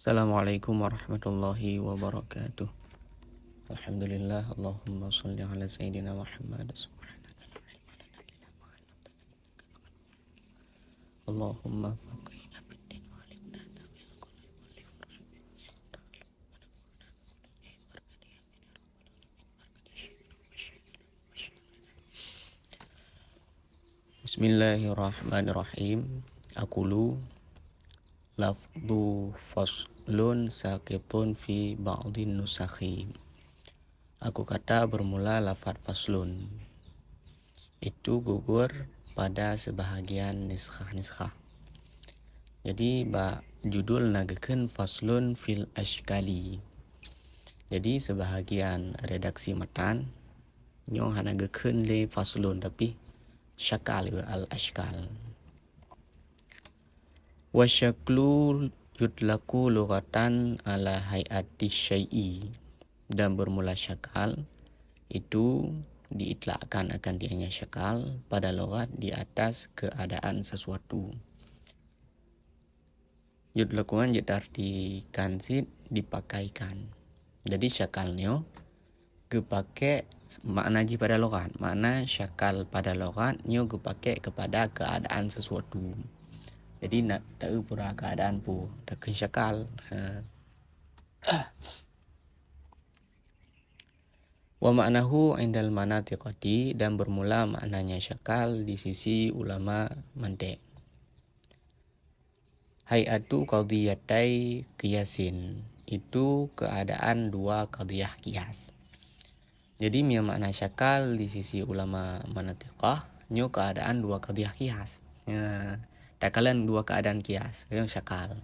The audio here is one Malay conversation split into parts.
Assalamualaikum warahmatullahi wabarakatuh. Alhamdulillah, Allahumma salli ala Sayyidina Muhammad. Allahumma faqihna fid-din wa alimna ta'wil kulli Bismillahirrahmanirrahim. Aqulu lafdhu faslun saqitun fi ba'dhin nusakhi. Aku kata bermula lafaz faslun. Itu gugur pada sebahagian niskhah-niskhah. Jadi judul nagakeun faslun fil ashkali. Jadi sebahagian redaksi matan nyo hanagakeun le faslun tapi syakal al ashkal. Wa syaklu yutlaku lughatan ala hayati syai'i, dan bermula syakal itu diitlakkan akan dianya syakal pada lughat di atas keadaan sesuatu. Yutlakuan diartikan dipakaikan. Jadi syakalnya kepake makna ji pada lughat. Makna syakal pada lughat nyo kepake kepada keadaan sesuatu. Jadi nak tahu pura keadaan pu takkan syakal. Wa ma'nahu indal manatiqati, dan bermula maknanya syakal di sisi ulama mantiq. Hay'atu qadhiyatai qiyasin, itu keadaan dua qadhiyah qiyas. Jadi makna syakal di sisi ulama manatiqah nyo keadaan dua qadhiyah qiyas. Takalan dua keadaan kias, yang syakal.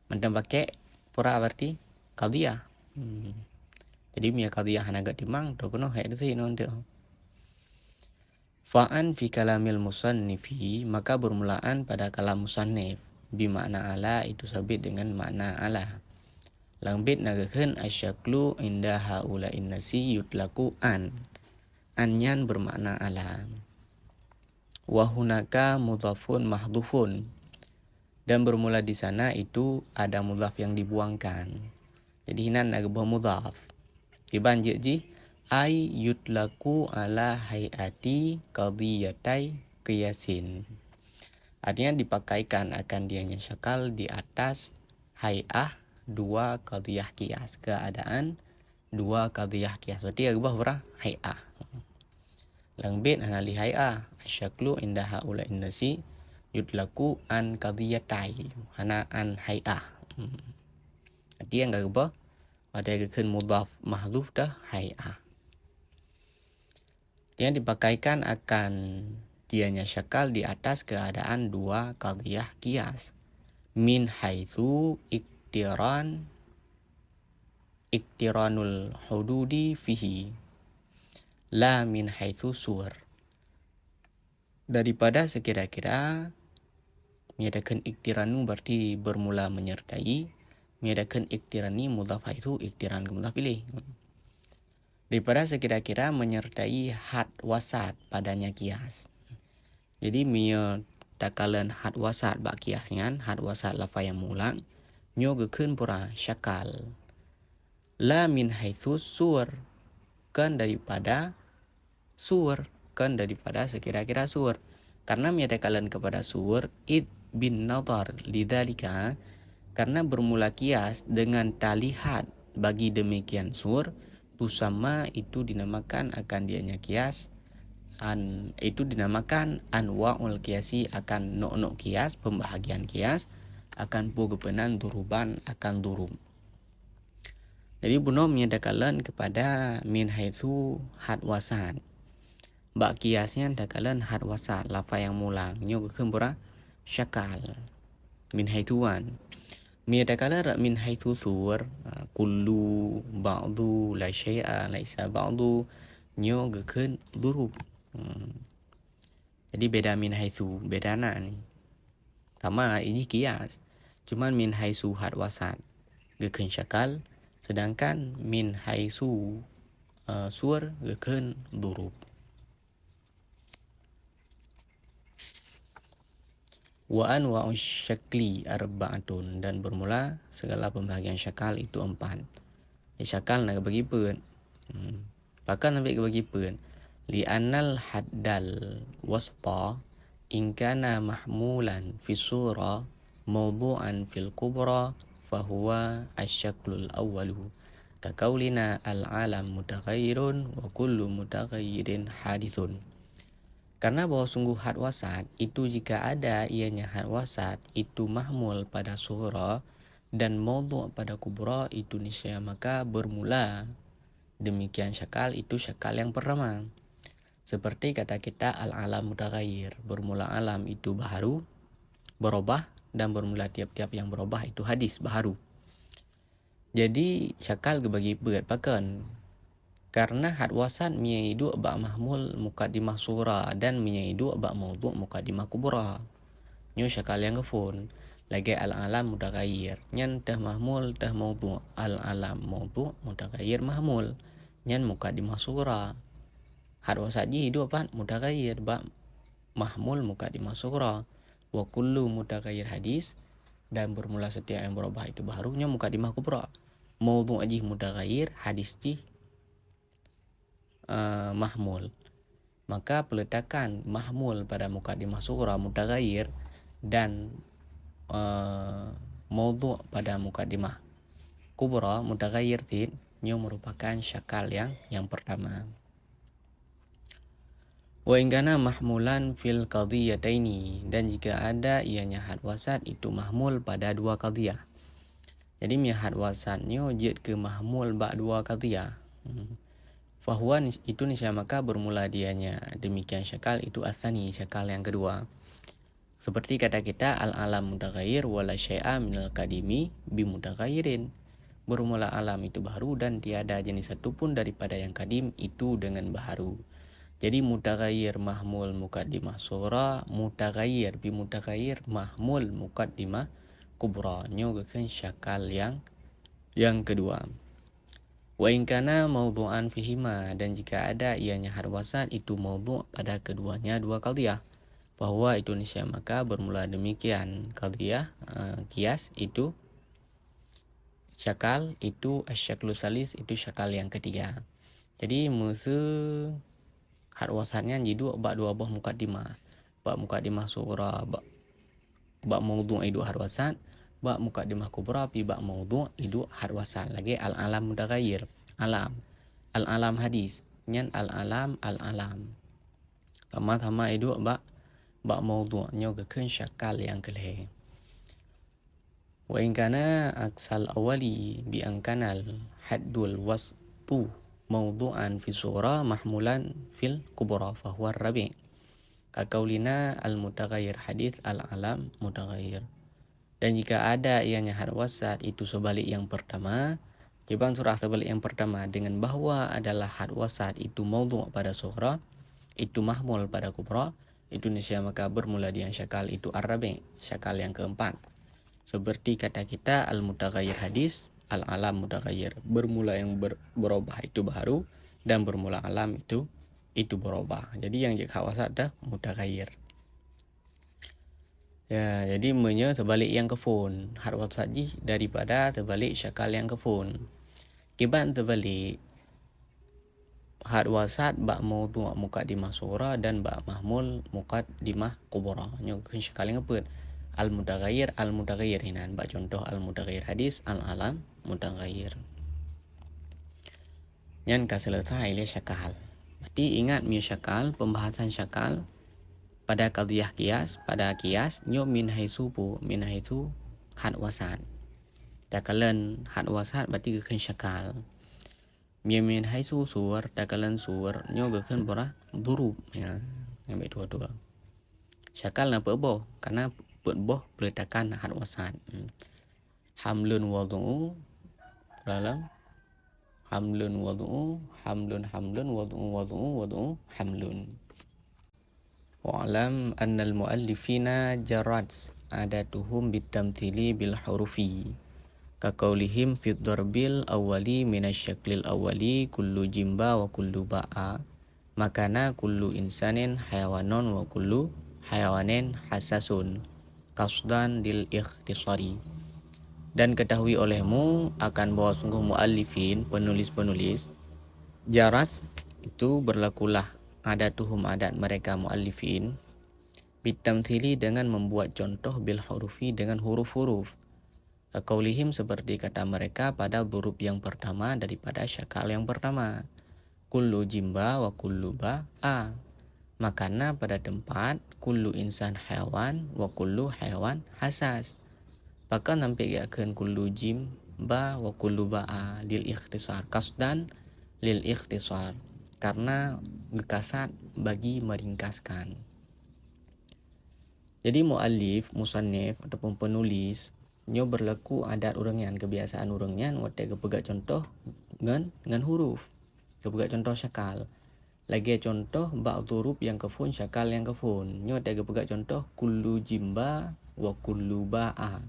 Mantan pakai pura berarti qadhiyah. Jadi mia qadhiyah hanaga timang to kono hai desi non teo. Fa'an fi kalamil musannifi, maka bermulaan pada kalam musannif bi makna ala itu sabit dengan makna ala. Langbit nagakeun asyaklu inda haula innasi yutlaku an. Anyan bermakna ala. Wa hunaka mudhafun mahdhufun, dan bermula di sana itu ada mudhaf yang dibuangkan. Jadi hinan agak mudhaf. Dibanjir ji ay yutlaku ala hayati qadhiyatai qiyasin. Artinya dipakaikan akan dianya syakal di atas hay'ah dua qadhiyah qiyas, keadaan dua qadhiyah qiyas. Berarti agak berapa? Hay'ah. Langbit hanali hay'ah asyaklu inda haula innasi yutlaku an qadhiyatai, hana an hay'ah. Arti yang gak ada keun mudhaf mahdhuf dah hay'ah. Yang dipakaikan akan dianya syakal di atas keadaan dua qadhiyah qiyas. Min haitsu iktiranul hududi fihi, la min haitsu sur. Daripada sekira-kira miadakan iktiranu berarti bermula menyertai, miadakan iktirani mudhaf itu iktiran ke mudhaf pilih. Daripada sekira-kira menyertai had wasat padanya kias. Jadi mia takalan had wasat bak kiasnya, had wasat lafaz yang mulang nyo gekeun pura syakal. La min haitsu sur, kan daripada sur, kan daripada sekira-kira sur. Karena miatakalan kepada sur id bin nadar lidzalika, karena bermula kias dengan talihat bagi demikian sur, tusama itu dinamakan akan dianya kias itu dinamakan anwaul kiasi, akan nok kias, pembahagian kias, akan pugepenan duruban akan durub. Jadi buno miatakalan kepada min haitsu had wasan. Bak kiasnya takalan had wasat lafaz yang mulang nyo gekeun pura syakal. Min haituan mi takalan min haitsu sur kullu ba'du la syai'a laisa ba'du nyo gekeun durub. Jadi beda min haitsu, bedana ni sama ini kias, cuman min haitsu had wasat gekeun syakal, sedangkan min haitsu sur gekeun durub. Wa anwa'u syakli arba'atun, dan bermula segala pembahagian syakal itu 4. Syakal nak bagi pun. Pakan nak bagi pun. Li anal haddal waspa in kana mahmulan fi surah mawdu'an fil kubra fahuwa asyaklul awwalu ka qaulina al-alam mutaghayyirun wa kullu mutaghayyirin hadithun. Karena bahwa sungguh had wasat itu jika ada ianya had wasat itu mahmul pada surah dan mawdu' pada kubra itu niscaya maka bermula demikian syakal itu syakal yang pertama. Seperti kata kita al-alam mutaghayyir, bermula alam itu baharu, berubah, dan bermula tiap-tiap yang berubah itu hadis baharu. Jadi syakal bagi berat pakan. Karena had wasan miaidu ba mahmul muqaddimah surah dan miaidu ba mawdu' muqaddimah kubra. Nyo syakal yang kefun. Lagi al-alam mutaghayyir. Nyan tah mahmul tah mawdu'. Al-alam mawdu' mutaghayyir mahmul. Nyan muqaddimah surah. Had wasat ji hidup apa? Mutaghayyir ba mahmul muqaddimah surah. Wa kullu mutaghayyir hadis, dan bermula setiap yang berubah itu baharunya muqaddimah kubra. Mawdu' ji mutaghayyir, hadis ji mahmul. Maka peletakan mahmul pada muqaddimah surah mutaghayyir dan mawdu' pada muqaddimah kubra mutaghayyir nyo merupakan syakal yang pertama. Wa ingkana mahmulan fil qadhiyataini, dan jika ada ianya had wasat itu mahmul pada dua qadhiyah. Jadi had wasatnya jid ke mahmul ba dua qadhiyah. Fahuwa itu niscaya maka bermula dianya demikian syakal itu asani, syakal yang kedua. Seperti kata kita al-alam mutaghayyir wala syai'a minal qadimi bi mutaghayyirin. Bermula alam itu baharu dan tiada jenis satu pun daripada yang kadim itu dengan baharu. Jadi mutaghayyir mahmul muqaddimah surah, mutaghayyir bi mutaghayyir mahmul muqaddimah kubra. Nyo gekan syakal yang kedua. Wa in kana mawdu'an fihima, dan jika ada ianya had wasat itu mawdu' pada keduanya dua qadhiyah. Bahwa itu niscaya maka bermula demikian qadhiyah qiyas itu syakal itu asyaklu salis itu syakal yang ketiga. Jadi musuh had wasatnya jidu ba dua buah muqaddimah. Ba muqaddimah surah ba mawdu' itu had wasat, ba muqaddimah kubra pi ba mawdu' itu had wasat. Lagi al-alam mutaghayyir, alam. Al-alam hadis, nyan al-alam sama-sama itu ba mawdu' nyo gekan syakal yang kelih. Wa in kana aksal awali bi ankanal haddul wasfu mawdu'an fi surah mahmulan fil kubra fa huwa rabi'. Ka qaulina al-mutaghayyir hadis al-alam mutaghayyir. Dan jika ada ianya had wasat itu sebalik yang pertama, jawaban surah sebalik yang pertama dengan bahwa adalah had wasat itu mawdu' pada surah, itu mahmul pada kubra, itu niscaya maka bermula dengan syakal itu ar-rabi', syakal yang keempat. Seperti kata kita al-mutaghayyir hadis, al-alam mutaghayyir. Bermula yang berubah itu baharu dan bermula alam itu berubah. Jadi yang jika wasat dah mutaghayyir. Ya, jadi menyo terbalik yang kefun. Had wasat ji daripada terbalik syakal yang kefun. Kiban terbalik had wasat ba mawdu' muqaddimah surah dan ba mahmul muqaddimah kubra. Nyo kan syakal yang keput. Al-mutaghayyir hinan ba contoh al-mutaghayyir hadis, al-alam mutaghayyir. Yang selesai le syakal. Berarti ingat mi syakal, pembahasan syakal pada qadhiyah qiyas, pada qiyas nyo min haitsu had wasat. Takalan had wasat berarti gekan syakal. Min haitsu suwar, takalan suwar nyo gekan bara durub ya. Yang dua-dua. Syakal na boh karena boh peletakan had wasat. Hamlun wad'u dalam hamlun wad'u hamlun wad'u hamlun. Wa'lam anna al-muallifina jarrat adatuhum bitamthili bil hurufi ka qaulihim fi darbil awwali minasyaklil awwali kullu jimba wa kullu ba'a makana kullu insanin hayawanon wa kullu hayawanin hasasun. qasdan lil ikhtisari. Dan ketahui olehmu akan bahwa sungguh muallifin, penulis-penulis, jaras itu berlakulah adatuhum adat mereka muallifin bitamthili dengan membuat contoh bil hurufi dengan huruf-huruf. Qaulihim seperti kata mereka pada huruf yang pertama daripada syakal yang pertama. Kullu jimba wa kullu ba'a. Makana pada tempat kullu insan hewan wa kullu hewan hasas. Maka nampak akan kullu jimba wa kullu ba'a lil ikhtisar qasdan lil ikhtisar karena gekasat bagi meringkaskan. Jadi muallif, musannif ataupun penulis nyo berlaku adat urengan, kebiasaan urengan waktu pegat contoh dengan huruf. Pegat contoh syakal. Lagi contoh ba'd huruf yang kafun syakal yang kafun. Nyo tega pegat contoh kullu jimba wa kullu ba'a.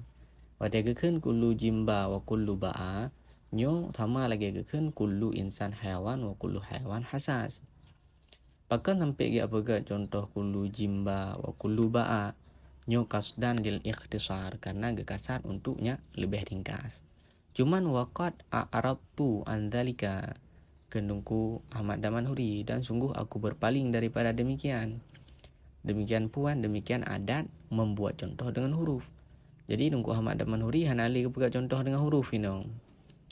Waktu keun kullu jimba wa kullu ba'a, nyo sama lagi keun kullu insan hewan wa kullu hewan hasas. Pakan sampai dia pegat contoh kullu jimba wa kullu ba'a. Nyo qasdan lil ikhtisar karena gekasar untuknya lebih ringkas. Cuman waqad a'radtu an dzalika kendungku Ahmad Damanhuri dan sungguh aku berpaling daripada demikian. Demikian puan, demikian adat membuat contoh dengan huruf. Jadi nunggu Ahmad Damanhuri hanali kepegat contoh dengan huruf ini.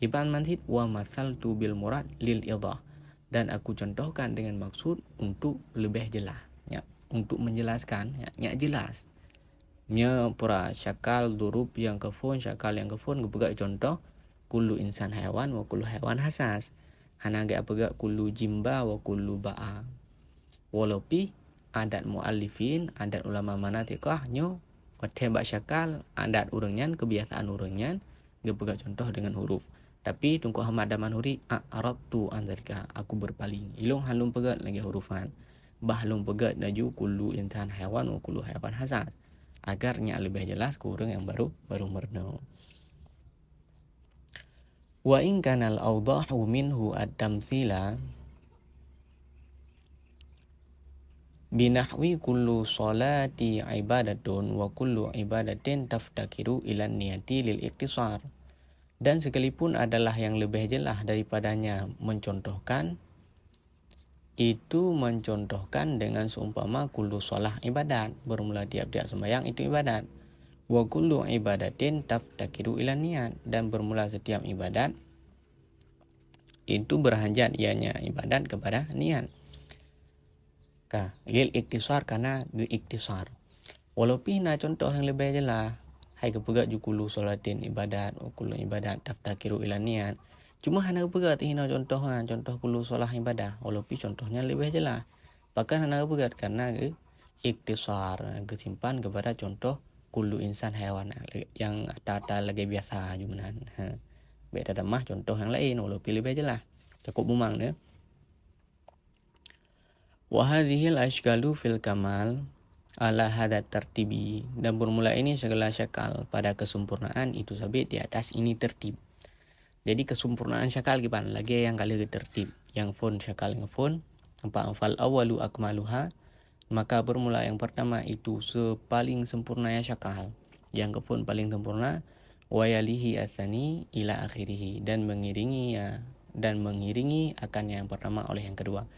Iban manhid wa masaltu bil murad lil idah dan aku contohkan dengan maksud untuk lebih jelas, ya, untuk menjelaskan, ya jelas. Nya pura syakal durub yang kafun syakal yang kafun gepegat contoh kullu insan hewan wa kullu hewan hasas. Hana ga pegat kullu jimba wa kullu ba'a. Walaupun adat muallifin, adat ulama manatikah nyo tembak syakal, adat urengan, kebiasaan urengan gepegat contoh dengan huruf. Tapi Tunku Ahmad Damanhuri a'radtu an dzalika, aku berpaling. Ilung halum pegat lagi hurufan. Bahlum pegat naju kullu insan hewan wa kullu hewan hasas. Agarnya lebih jelas kurang yang baru merno. Wa in kana al-awdahu minhu at-tamthila binahwi kullu salati ibadatun wa kullu ibadatin taftakiru ila niyati lil iktisar. Dan sekalipun adalah yang lebih jelas daripadanya mencontohkan, itu mencontohkan dengan seumpama kullu shalah ibadat, bermula tiap-tiap sembahyang itu ibadat. Wa kullu ibadatin taftakiru ila niat, dan bermula setiap ibadat itu berhajat ianya ibadat kepada niat. Lil iktisar karena iktisar. Walaupun nak contoh yang lebih jelas, hai kepegat ju kullu salatin ibadat wa kullu ibadat taftakiru ila niat. Cuma hana pegat hina contoh kullu solah ibadah, walaupun contohnya lebih jelas. Bahkan hana pegat karena iktisar, kesimpan kepada contoh kullu insan hewan yang tata lagi biasa jumanan. Beda damah contoh yang lain walaupun lebih jelas. Cukup bumang ya. Wa hadhil ashkalu fil kamal ala hadha tertibi, dan bermula ini segala syakal pada kesempurnaan itu sabit di atas ini tertib. Jadi kesempurnaan syakal gimana lagi yang kali tertib, yang fun syakal yang fun nampak fal awalu akmaluha, maka bermula yang pertama itu sepaling sempurnanya syakal, yang kefun paling sempurna, wayalihi asani ila akhirih, dan mengiringi akan yang pertama oleh yang kedua.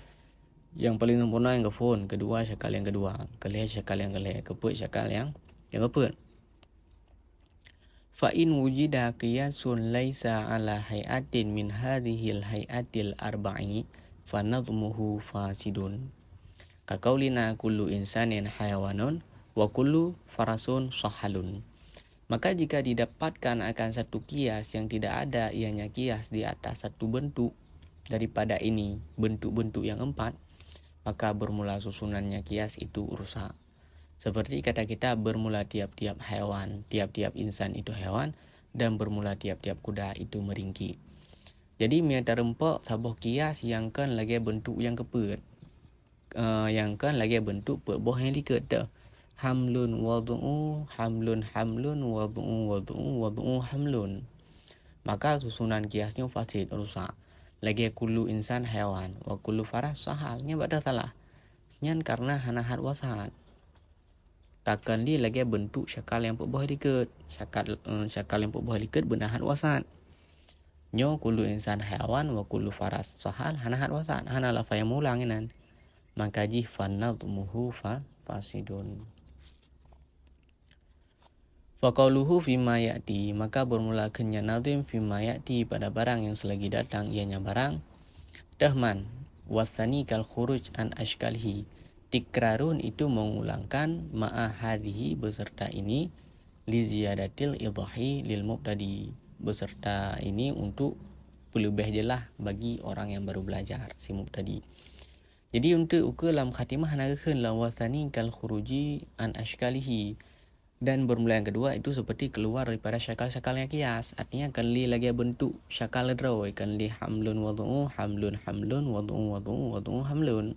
Yang paling sempurna yang kefun, kedua syakal yang kedua, kelih syakal yang kelih, keput syakal yang keput. Fa in wujida qiyasun laisa ala hayatin min hadhil hayatil arba'i fa nadhmuhu fasidun. Ka qaulina kullu insanin hayawanun wa kullu farasun sahalun. Maka jika didapatkan akan satu kias yang tidak ada ianya kias di atas satu bentuk daripada ini, bentuk-bentuk yang empat, maka bermula susunannya kias itu rusak. Seperti kata kita bermula tiap-tiap hewan, tiap-tiap insan itu hewan, dan bermula tiap-tiap kuda itu meringki. Jadi miata rempok sabuh kias yang kan lagi bentuk yang kepet. Yang kan lagi bentuk boh yang liket dah. Hamlun wad'u, hamlun hamlun, wad'u hamlun. Maka susunan kiasnya fasid, rusak. Lagi kullu insan hewan, wa kullu faras sahal. Nya bada salah. Nyan karena hanahat wasat. takkan li lagi bentuk syakal yang berbuah liket. Syakal yang berbuah liket benahan wasat. Nyo kullu insan hayawan wa kullu faras sahal hanahat wasat. Hana lafa yang mulang inan. Maka ji fanadmuhu fasidun. Faqauluhu fima ya'ti, maka bermula kenya nazim fima ya'ti pada barang yang selagi datang ianya barang. Dahman wasani kal khuruj an ashkalhi. Tikrarun itu mengulangkan ma'a hadhihi beserta ini li ziyadatil idahi lil mubtadi, beserta ini untuk pelebih jelas bagi orang yang baru belajar si mubtadi. Jadi untuk ukur lam khatimah nagakeun lam wasani kal khuruji an ashkalihi, dan bermula yang kedua itu seperti keluar daripada syakal-syakal yang kias. Artinya kan li lagi bentuk syakal draw, kan li hamlun wad'u hamlun hamlun wad'u hamlun.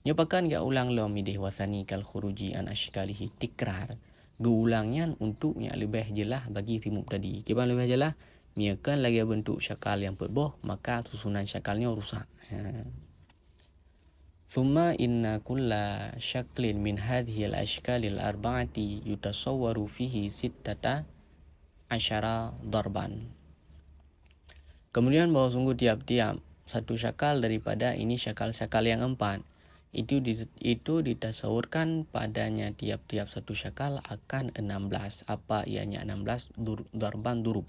Nyopakan ga ulang lo midih wasani kal khuruji an ashkalihi tikrar. Geulangnya untuk yang lebih jelas bagi timuk tadi. Kibang lebih jelas, miakan lagi bentuk syakal yang berboh, maka susunan syakalnya rusak. Thumma inna kulla syaklin min hadhihi al-ashkalil arba'ati yutasawwaru fihi sittata asyara darban. Kemudian bahwa sungguh tiap-tiap satu syakal daripada ini syakal-syakal yang 4 itu ditasawurkan padanya tiap-tiap satu syakal akan 16. Apa ianya 16? Darban durub.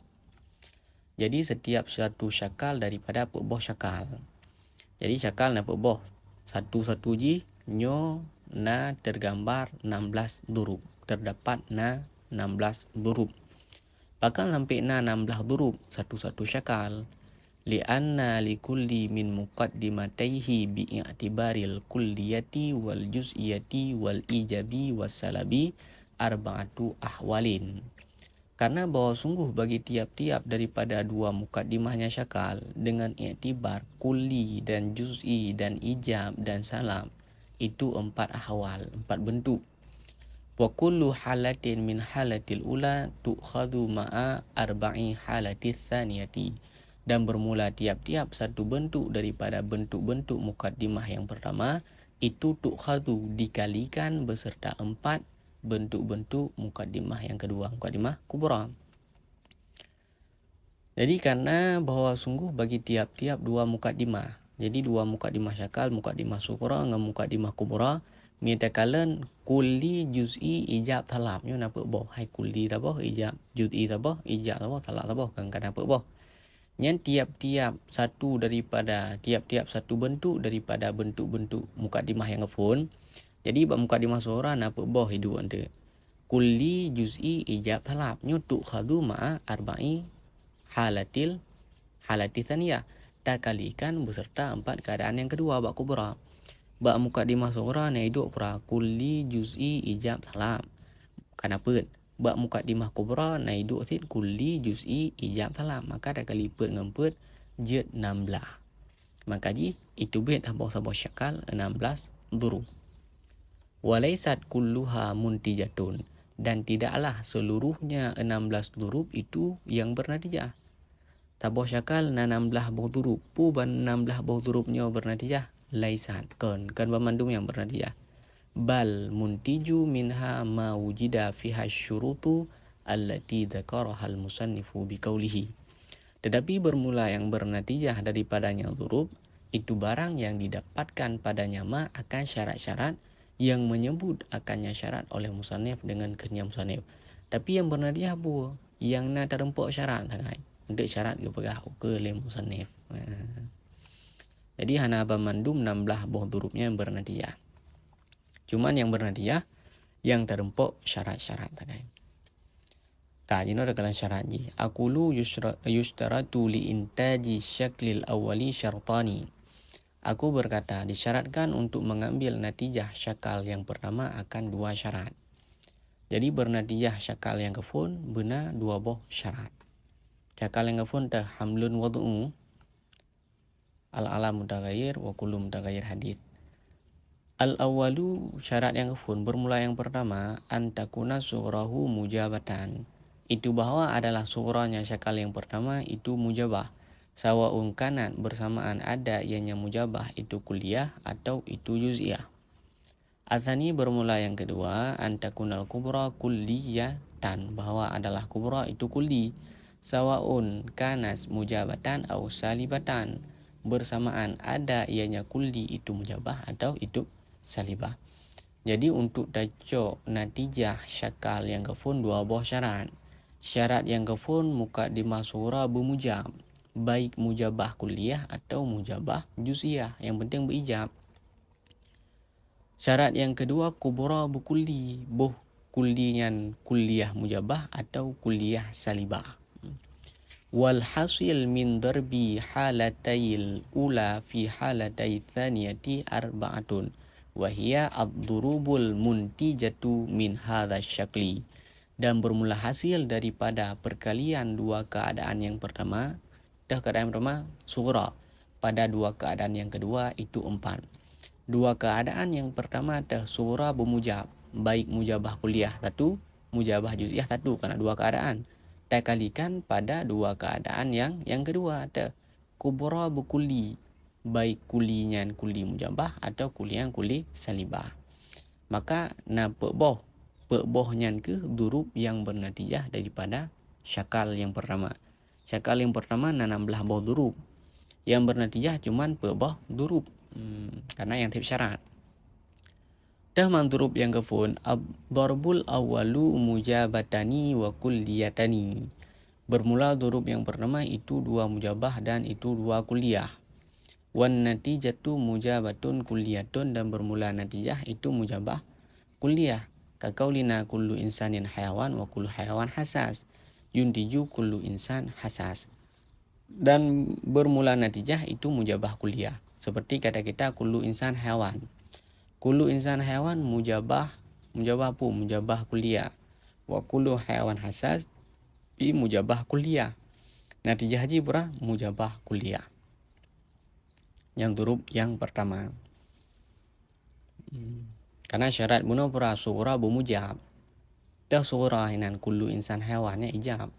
Jadi setiap satu syakal daripada pekboh syakal. Jadi syakal na pekboh satu-satu ji nyo na tergambar 16 durub. Terdapat na 16 durub. Bahkan sampai na 16 durub satu-satu syakal. Li'anna likulli min muqaddimatayhi bi'i'tibaril kulliyati wal juz'iyati wal ijabi was salabi arba'atu ahwalin. Karena bahwa sungguh bagi tiap-tiap daripada dua mukaddimahnya syakal dengan i'tibar kulli dan juz'i dan ijab dan salam itu 4 ahwal, 4 bentuk. Wa kullu halatin min halatil ula tu'khadhu ma'a arba'i halatis tsaniyati. Dan bermula tiap-tiap satu bentuk daripada bentuk-bentuk mukaddimah yang pertama itu tu'khadhu dikalikan beserta 4 bentuk-bentuk mukaddimah yang kedua, mukaddimah kubra. Jadi karena bahwa sungguh bagi tiap-tiap dua mukaddimah, jadi dua mukaddimah syakal, mukaddimah sughra dengan mukaddimah kubra, mitakalan kulli juz'i ijab talab nyo na pekboh, hai kulli tabah ijab juz'i tabah ijab tabah talab tabah kan kana pekboh. Yang tiap-tiap satu daripada tiap-tiap satu bentuk daripada bentuk-bentuk mukaddimah yang ngefun. Jadi bab mukaddimah sughra na pekboh hidu ante. Kulli juz'i ijab talab nyo tu'khadhu ma'a arba'i halati tsaniyah. Takalikan beserta 4 keadaan yang kedua bab kubra. Bab mukaddimah sughra na hidu pra kulli juz'i ijab talab. Kenapa? Bab mukaddimah kubra na hidu sit kulli juz'i ijab talab. Maka dah kalipet ngempet jet 16. Maka ji itu bait sabah syakal 16 durub. Walaysat kulluha muntijatun, dan tidaklah seluruhnya 16 durub itu yang bernatijah. Tabah syakal na 16 buah durub, pu ban 16 buah durubnya bernatijah. Laisat kan bermandum yang bernatijah. Bal muntiju minha ma wujida fiha syurutu allati dzakaraha al-musannifu biqaulihi. Tetapi bermula yang bernatijah daripadanya durub itu barang yang didapatkan padanya ma akan syarat-syarat yang menyebut akannya syarat oleh musannif dengan kenyam musannif. Tapi yang bernatijah apa? Yang na terempuk syarat sangat. Untuk syarat ke pegah ke oleh musannif. Jadi hana bermandum 16 buah durubnya yang bernatijah. Cuman yang bernatijah yang terempuk syarat-syarat tadi. Kajino ada kalan syarat ji. Aqulu yustaratu li intaji syaklil awali syartani. Aku berkata disyaratkan untuk mengambil natijah syakal yang pertama akan 2 syarat. Jadi bernatijah syakal yang kefun benar 2 buah syarat. Syakal yang kefun tah hamlun wad'u al-alam mutaghayyir wa kullu mutaghayyir hadits. Al-awwalu syarat yang kefun bermula yang pertama antakuna sughrahu mujabatan. Itu bahwa adalah sughranya syakal yang pertama itu mujabah. Sawa'un kanat bersamaan ada ianya mujabah itu kuliah atau itu juz'iyah. Atsani bermula yang kedua, antakunal kubra kulliyatan, bahwa adalah kubra itu kulli, sawaun kanas mujabatan au salibatan, bersamaan ada ianya kulli itu mujabah atau itu salibah. Jadi untuk dacok natijah syakal yang kafun dua buah syarat. Syarat yang kafun muka dimasura bermujab, baik mujabah kuliah atau mujabah juz'iyah, yang penting berijab. Syarat yang kedua kubra bukulli, boh kullian kuliah mujabah atau kuliah salibah. Wal hasil min darbi halatayil ula fi halatai thaniyati arba'atun wa hiya ad-durubul muntijatu min hadha syakli. Dan bermula hasil daripada perkalian dua keadaan yang pertama, keadaan pertama sughra, pada dua keadaan yang kedua itu 4. Dua keadaan yang pertama sughra bermujab, baik mujabah kuliah satu, mujabah juz'iyah satu, karena dua keadaan. Kalikan pada dua keadaan yang kedua kubra berkulli, baik kulinya kulli mujabah atau kulian kulli salibah. Maka pekbohnya ke durub yang bernatijah daripada syakal yang pertama. Syakal yang pertama 16 boh durub, yang bernatijah cuman pekboh durub, karena yang tip syarat. Dah mandurub yang kafun, ad-darbul awwalu mujabatani wa kulliyatani. Bermula durub yang pertama itu dua mujabah dan itu dua kuliah. Wan natijatu mujabatun kulliyatun, dan bermula natijah itu mujabah kuliah. Kaqaulina kullu insanin hayawan wa kullu hayawan hasas. Yuntiju kullu insan hasas. Dan bermula natijah itu mujabah kuliah. Seperti kata kita kullu insan hayawan. Kullu insan hayawan mujabah kuliah. Wa kullu hayawan hasas bi mujabah kuliah. Natijah haji pura mujabah kuliah. Yang durub yang pertama. Karena syarat bunuh pura sughra bermujab. Dah sughra hinan kullu insan hayawannya ijab.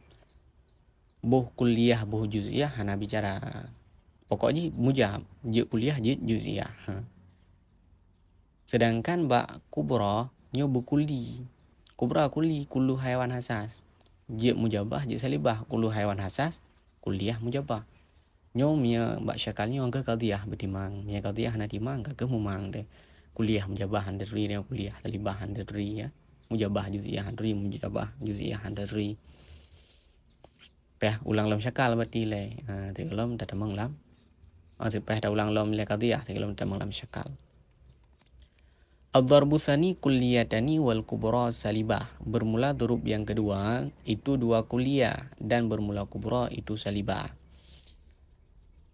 Buh kuliah buh juz'iyah hana bicara. Pokoknya mujab, je kuliah je juz'iyah. Sedangkan bak kubra nyo berkulli. Kubra kulli kullu hayawan hasas. Je mujabah je salibah, kullu hayawan hasas kuliah mujabah. Nyo mia bak syakalnya angka qadiyah betimang. Mia qadiyah na timang ka mumang de. Kuliah mujabah handri dan kuliah salibah handri ya. Mujabah juz'iyah handri, mujabah juz'iyah handri. Peh ulang lam syakal berarti le. Tigalam tatamang lam. Sepeh dah ulang lam le qadiyah tigalam tatamang lam syakal. Ad-darbu tsani kulliyatani wal kubra salibah. Bermula durub yang kedua itu dua kuliah dan bermula kubra itu salibah.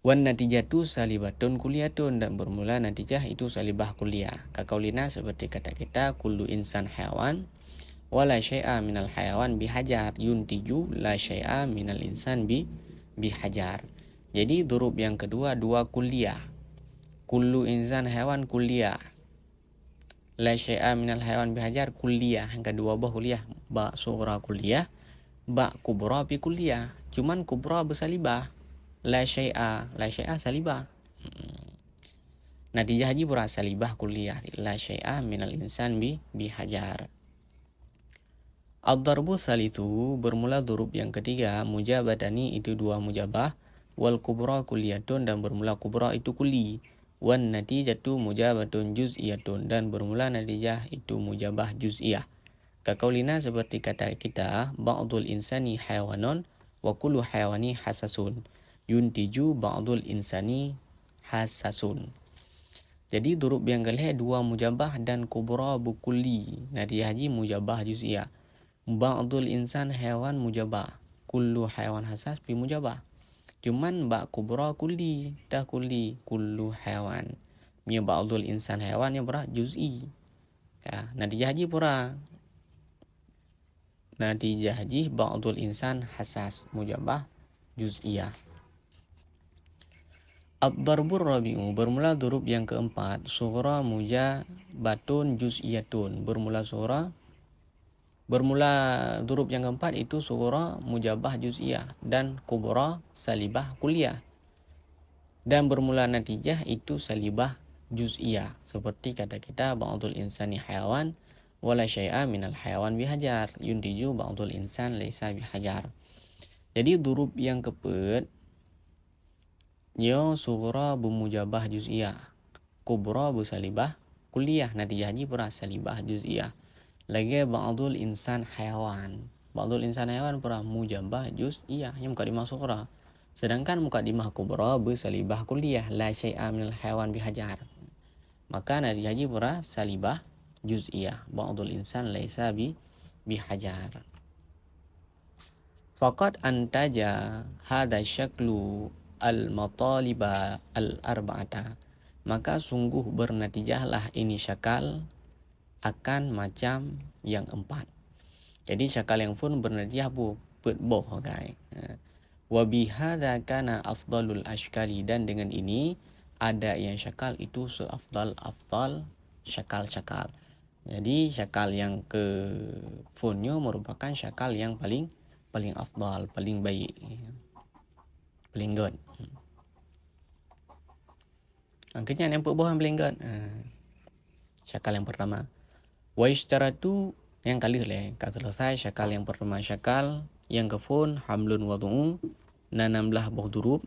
Wan natijatu salibatun kulliyatun, dan bermula natijah itu salibah kuliah. Kaqaulina seperti kata kita kullu insan hayawan wala syai'a minal hayawan bihajar yuntiju la syai'a minal insan bihajar. Jadi durub yang kedua dua kuliah. Kullu insan hayawan kuliah. La syai'a minal hayawan bihajar kuliah. Yang kedua buah kuliah, ba sughra kuliah, ba kubra bi kuliah. Cuman kubra bersalibah. La syai'a salibah. Natijah haji pura salibah kuliah. La syai'a minal insan bihajar. Ad-darbu tsalitsu bermula durub yang ketiga mujabatani itu dua mujabah, wal kubra kulliyatun, dan bermula kubra itu kulli. Wan natijatu mujabatun juz'iyatun, dan bermula natijah itu mujabah juz'iyah. Kaqaulina seperti kata kita ba'dul insani hayawanun wa kullu hayawani hasasun. Yuntiju ba'dul insani hasasun. Jadi durub yang kelih dua mujabah dan kubra bukulli. Natijah haji mujabah juz'iyah. Ba'dul insan hayawan mujabah, kullu hayawan hasas bi mujabah. Cuman ba kubra kulli, dah kulli kullu hayawan. Mia ba'dul insan hayawan yang pura juz'i. Ya, natijah haji pura. Natijah haji ba'dul insan hasas mujabah juz'iyah. Ad-darbur rabi'u bermula durub yang keempat sughra mujabatun juz'iyatun. Bermula durub yang keempat itu sughra mujabah juz'iyah dan kubra salibah kuliah. Dan bermula natijah itu salibah juz'iyah. Seperti kata kita ba'dul insani hayawan wala syai'a minal hayawan bihajar. Yuntiju ba'dul insan laisa bihajar. Jadi durub yang kepet nyo sughra bumujabah juz'iyah, kubra busalibah kulliyah. Natijah haji pura salibah juz'iyah. Lagi ba'dul insan hayawan. Ba'dul insan hayawan pura mujabah juz'iyah yang mukadimah sughra. Sedangkan mukadimah kubra busalibah kulliyah la syai'a minal hayawan bihajar. Maka natijah haji pura salibah juz'iyah. Ba'dul insan laisa bihajar. Faqad antaja hadha syaklu al-mataliba al-arba'ata. Maka sungguh bernatijahlah ini syakal akan macam yang 4. Jadi syakal yang pun bernatijah boh guys. Wa bihadza kana afdalul ashkali, dan dengan ini ada yang syakal itu seafdal syakal-syakal. Jadi syakal yang ke funnya merupakan syakal yang paling afdal, paling baik, paling good. Angkanya yang buah yang paling good. Syakal yang pertama. Wa ishtaratu yang kali kata selesai syakal yang pertama, syakal yang ke fun hamlun wadu'u nanamlah boh durub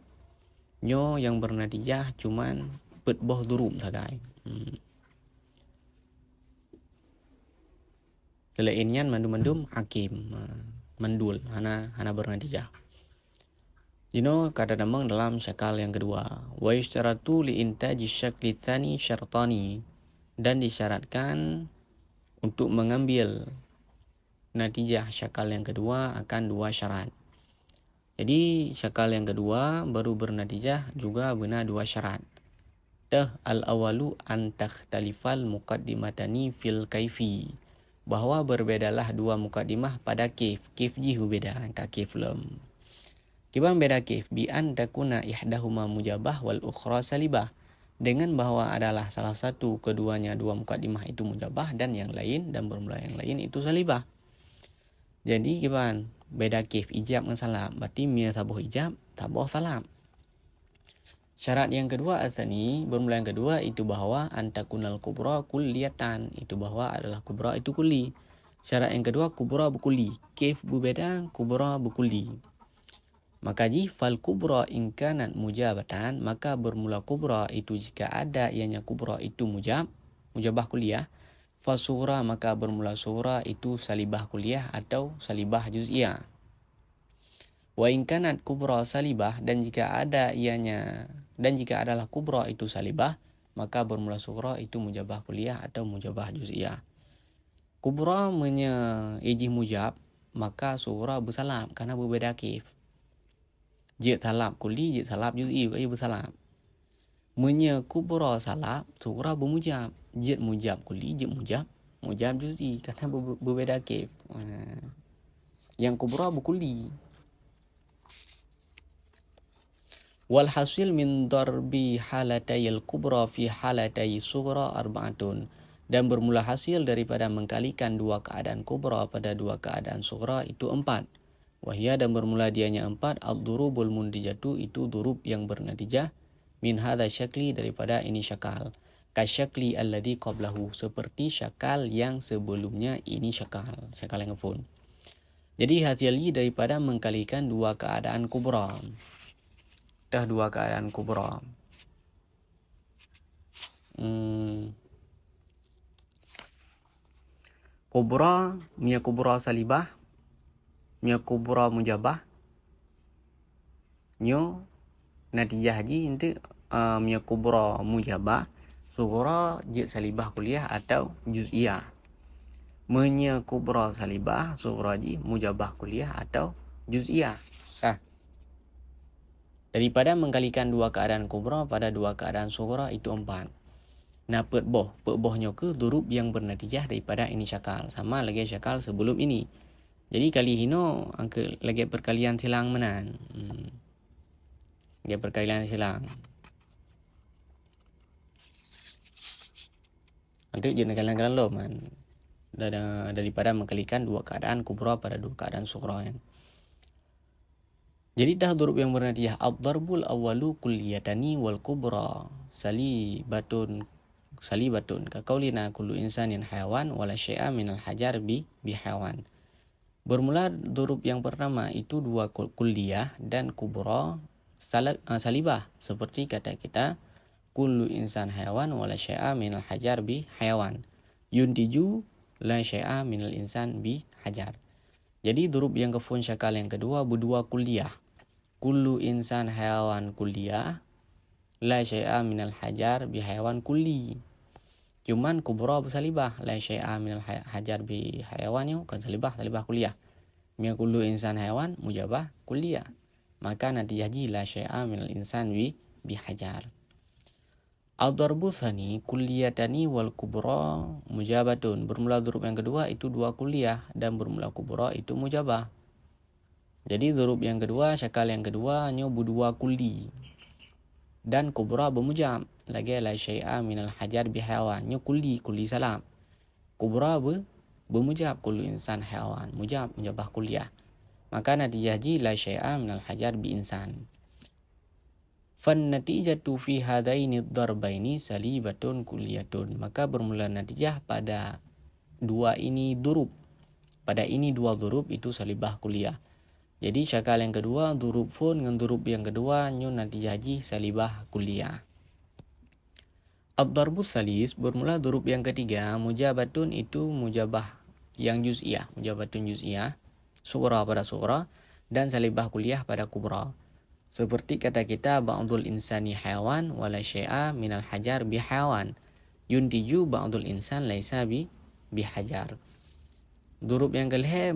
nyo yang bernatijah cuman pet boh durub sagai. Selainnya mandum hakim mandul hana bernatijah. Kata damang dalam syakal yang kedua. Wa yustaratu li intaji syakli tsani syartani, dan disyaratkan untuk mengambil natijah syakal yang kedua akan 2 syarat. Jadi syakal yang kedua baru bernatijah juga benar 2 syarat. Al-awalu an takhtalifal muqaddimatani fil kaifi, bahwa berbedalah 2 mukaddimah pada kif jihu beda ka kif lam. Dibang beda kif bi an takuna ihdahuma mujabah wal ukhra salibah, dengan bahwa adalah salah satu keduanya 2 mukaddimah itu mujabah dan yang lain dan bermula yang lain itu salibah. Jadi gimana beda kif ijab dengan salam, berarti mia sabuh ijab tabuh salam. Syarat yang kedua asani bermula yang kedua itu bahwa antakunal kubra kulliyatan, itu bahwa adalah kubra itu kulli. Syarat yang kedua kubra bukulli, kif berbeda kubra bukulli. Maka fal kubra in kanat mujabatan, maka bermula kubra itu jika ada ianya kubra itu mujabah kulliyah. Fa sughra, maka bermula sughra itu salibah kulliyah atau salibah juz'iyah. Wa in kanat kubra salibah, dan jika adalah kubra itu salibah, maka bermula sughra itu mujabah kulliyah atau mujabah juz'iyah. Kubra ijih mujab, maka sughra bersalam karena berbeda kif. Jik salab kulli, jik salab juz'i, ia bersalam. Kubra salab, sughra bermujab. Jik mujab kulli, jik mujab juz'i karena berbeda kif. Yang kubra berkulli. Walhasil min darbi halatayil kubra fi halatayil sughra arba'atun, dan bermula hasil daripada mengkalikan 2 keadaan kubra pada 2 keadaan sughra itu 4. Wahia, dan bermula dianya 4, ad-durubul mundijatu, itu durub yang bernatijah, min hadha syakli, daripada ini syakal, kasyakli alladhi qablahu, seperti syakal yang sebelumnya ini syakal yang fun. Jadi hasilnya daripada mengkalikan 2 keadaan kubra. 2 keadaan kubra. Kubra, mia kubra salibah, mia kubra mujabah. Nyo natijah haji itu mia kubra mujabah, sughra jid salibah kulliyah atau juz'iyah. Mia kubra salibah, sughra jid mujabah kulliyah atau juz'iyah. Daripada mengkalikan 2 keadaan kubra pada 2 keadaan sughra itu 4. Nah, bohnya ke durub yang bernatijah daripada ini syakal, sama lagi syakal sebelum ini. Jadi kali hino angke lagi perkalian silang menan. Lagi perkalian silang. Nanti jangan kalian lo man. Daripada mengkalikan 2 keadaan kubra pada 2 keadaan sughra. Jadi dah durub yang bernatijah ad-darbul awwalu kulliyatani wal kubra salibatun kaqaulina kullu insanin hayawan wala syai'a minal hajar bi hayawan. Bermula durub yang pertama itu dua kulliyah dan kubra salibah, seperti kata kita kullu insan hayawan wala syai'a minal hajar bi hayawan. Yuntiju la syai'a minal insan bi hajar. Jadi durub yang kefun syakal yang kedua berdua kulliyah. Kullu insan hayawan kulliyah la syai'a minal hajar bi hayawan kulli. Cuman kubra bersalibah la syai'a minal hajar bi hayawan itu kan salibah kulliyah. Mia kullu insan hayawan mujabah kulliyah. Maka natijah la syai'a minal insan bi hajar. Ad-darbu tsani kulliyatani wal kubra mujabatun. Bermula durub yang kedua itu dua kulliyah dan bermula kubra itu mujabah. Jadi durub yang kedua, syakal yang kedua nyo berdua kulli dan kubra bermujab. Lagi la syai'a minal hajar bi hayawan nyo kulli salam. Kubra bermujab kullu insan hayawan mujabah kulliyah. Maka natijah la syai'a minal hajar bi insan. Fan natijatu fi hadaini ad-darbaini salibatun kulliyatun. Maka bermula natijah pada dua ini durub. Pada ini dua durub itu salibah kulliyah. Jadi syakal yang kedua durub fun dengan durub yang kedua nyo natijah salibah kulliyah. Ad-darbu salis bermula durub yang ketiga mujabatun itu mujabah yang juz'iyah, mujabatun juz'iyah, sughra pada sughra dan salibah kulliyah pada kubra. Seperti kata kita ba'dul insani hayawan wala syai'a minal hajar bi hayawan. Yuntiju ba'dul insan laisa bi hajar. Durub yang kelih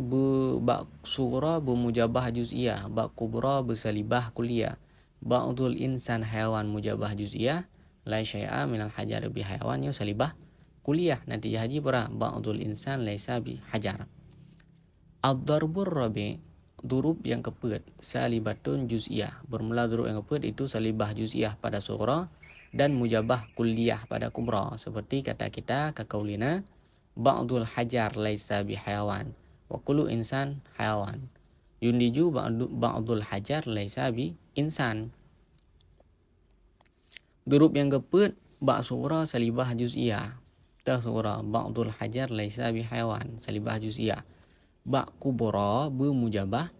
ba sughra bermujabah juz'iyah, ba kubra bersalibah kulliyah. Ba'dul insan hayawan mujabah juz'iyah, la syai'a minal hajar bi hayawan yu salibah kulliyah. Natijah bara ba'dul insan laisa bi hajar. Ad-darbur rabi durub yang keempat salibatun juz'iyah. Bermula durub yang keempat itu salibah juz'iyah pada sughra dan mujabah kulliyah pada kubra. Seperti kata kita kaqaulina ba'dul hajar laisa bi hayawan wa kullu insan hayawan. Yundiju ba'dul hajar laisa bi insan. Durub yang keempat ba sughra salibah juz'iyah. Ta sughra ba'dul hajar laisa bi hayawan salibah juz'iyah. Ba kubra bermujabah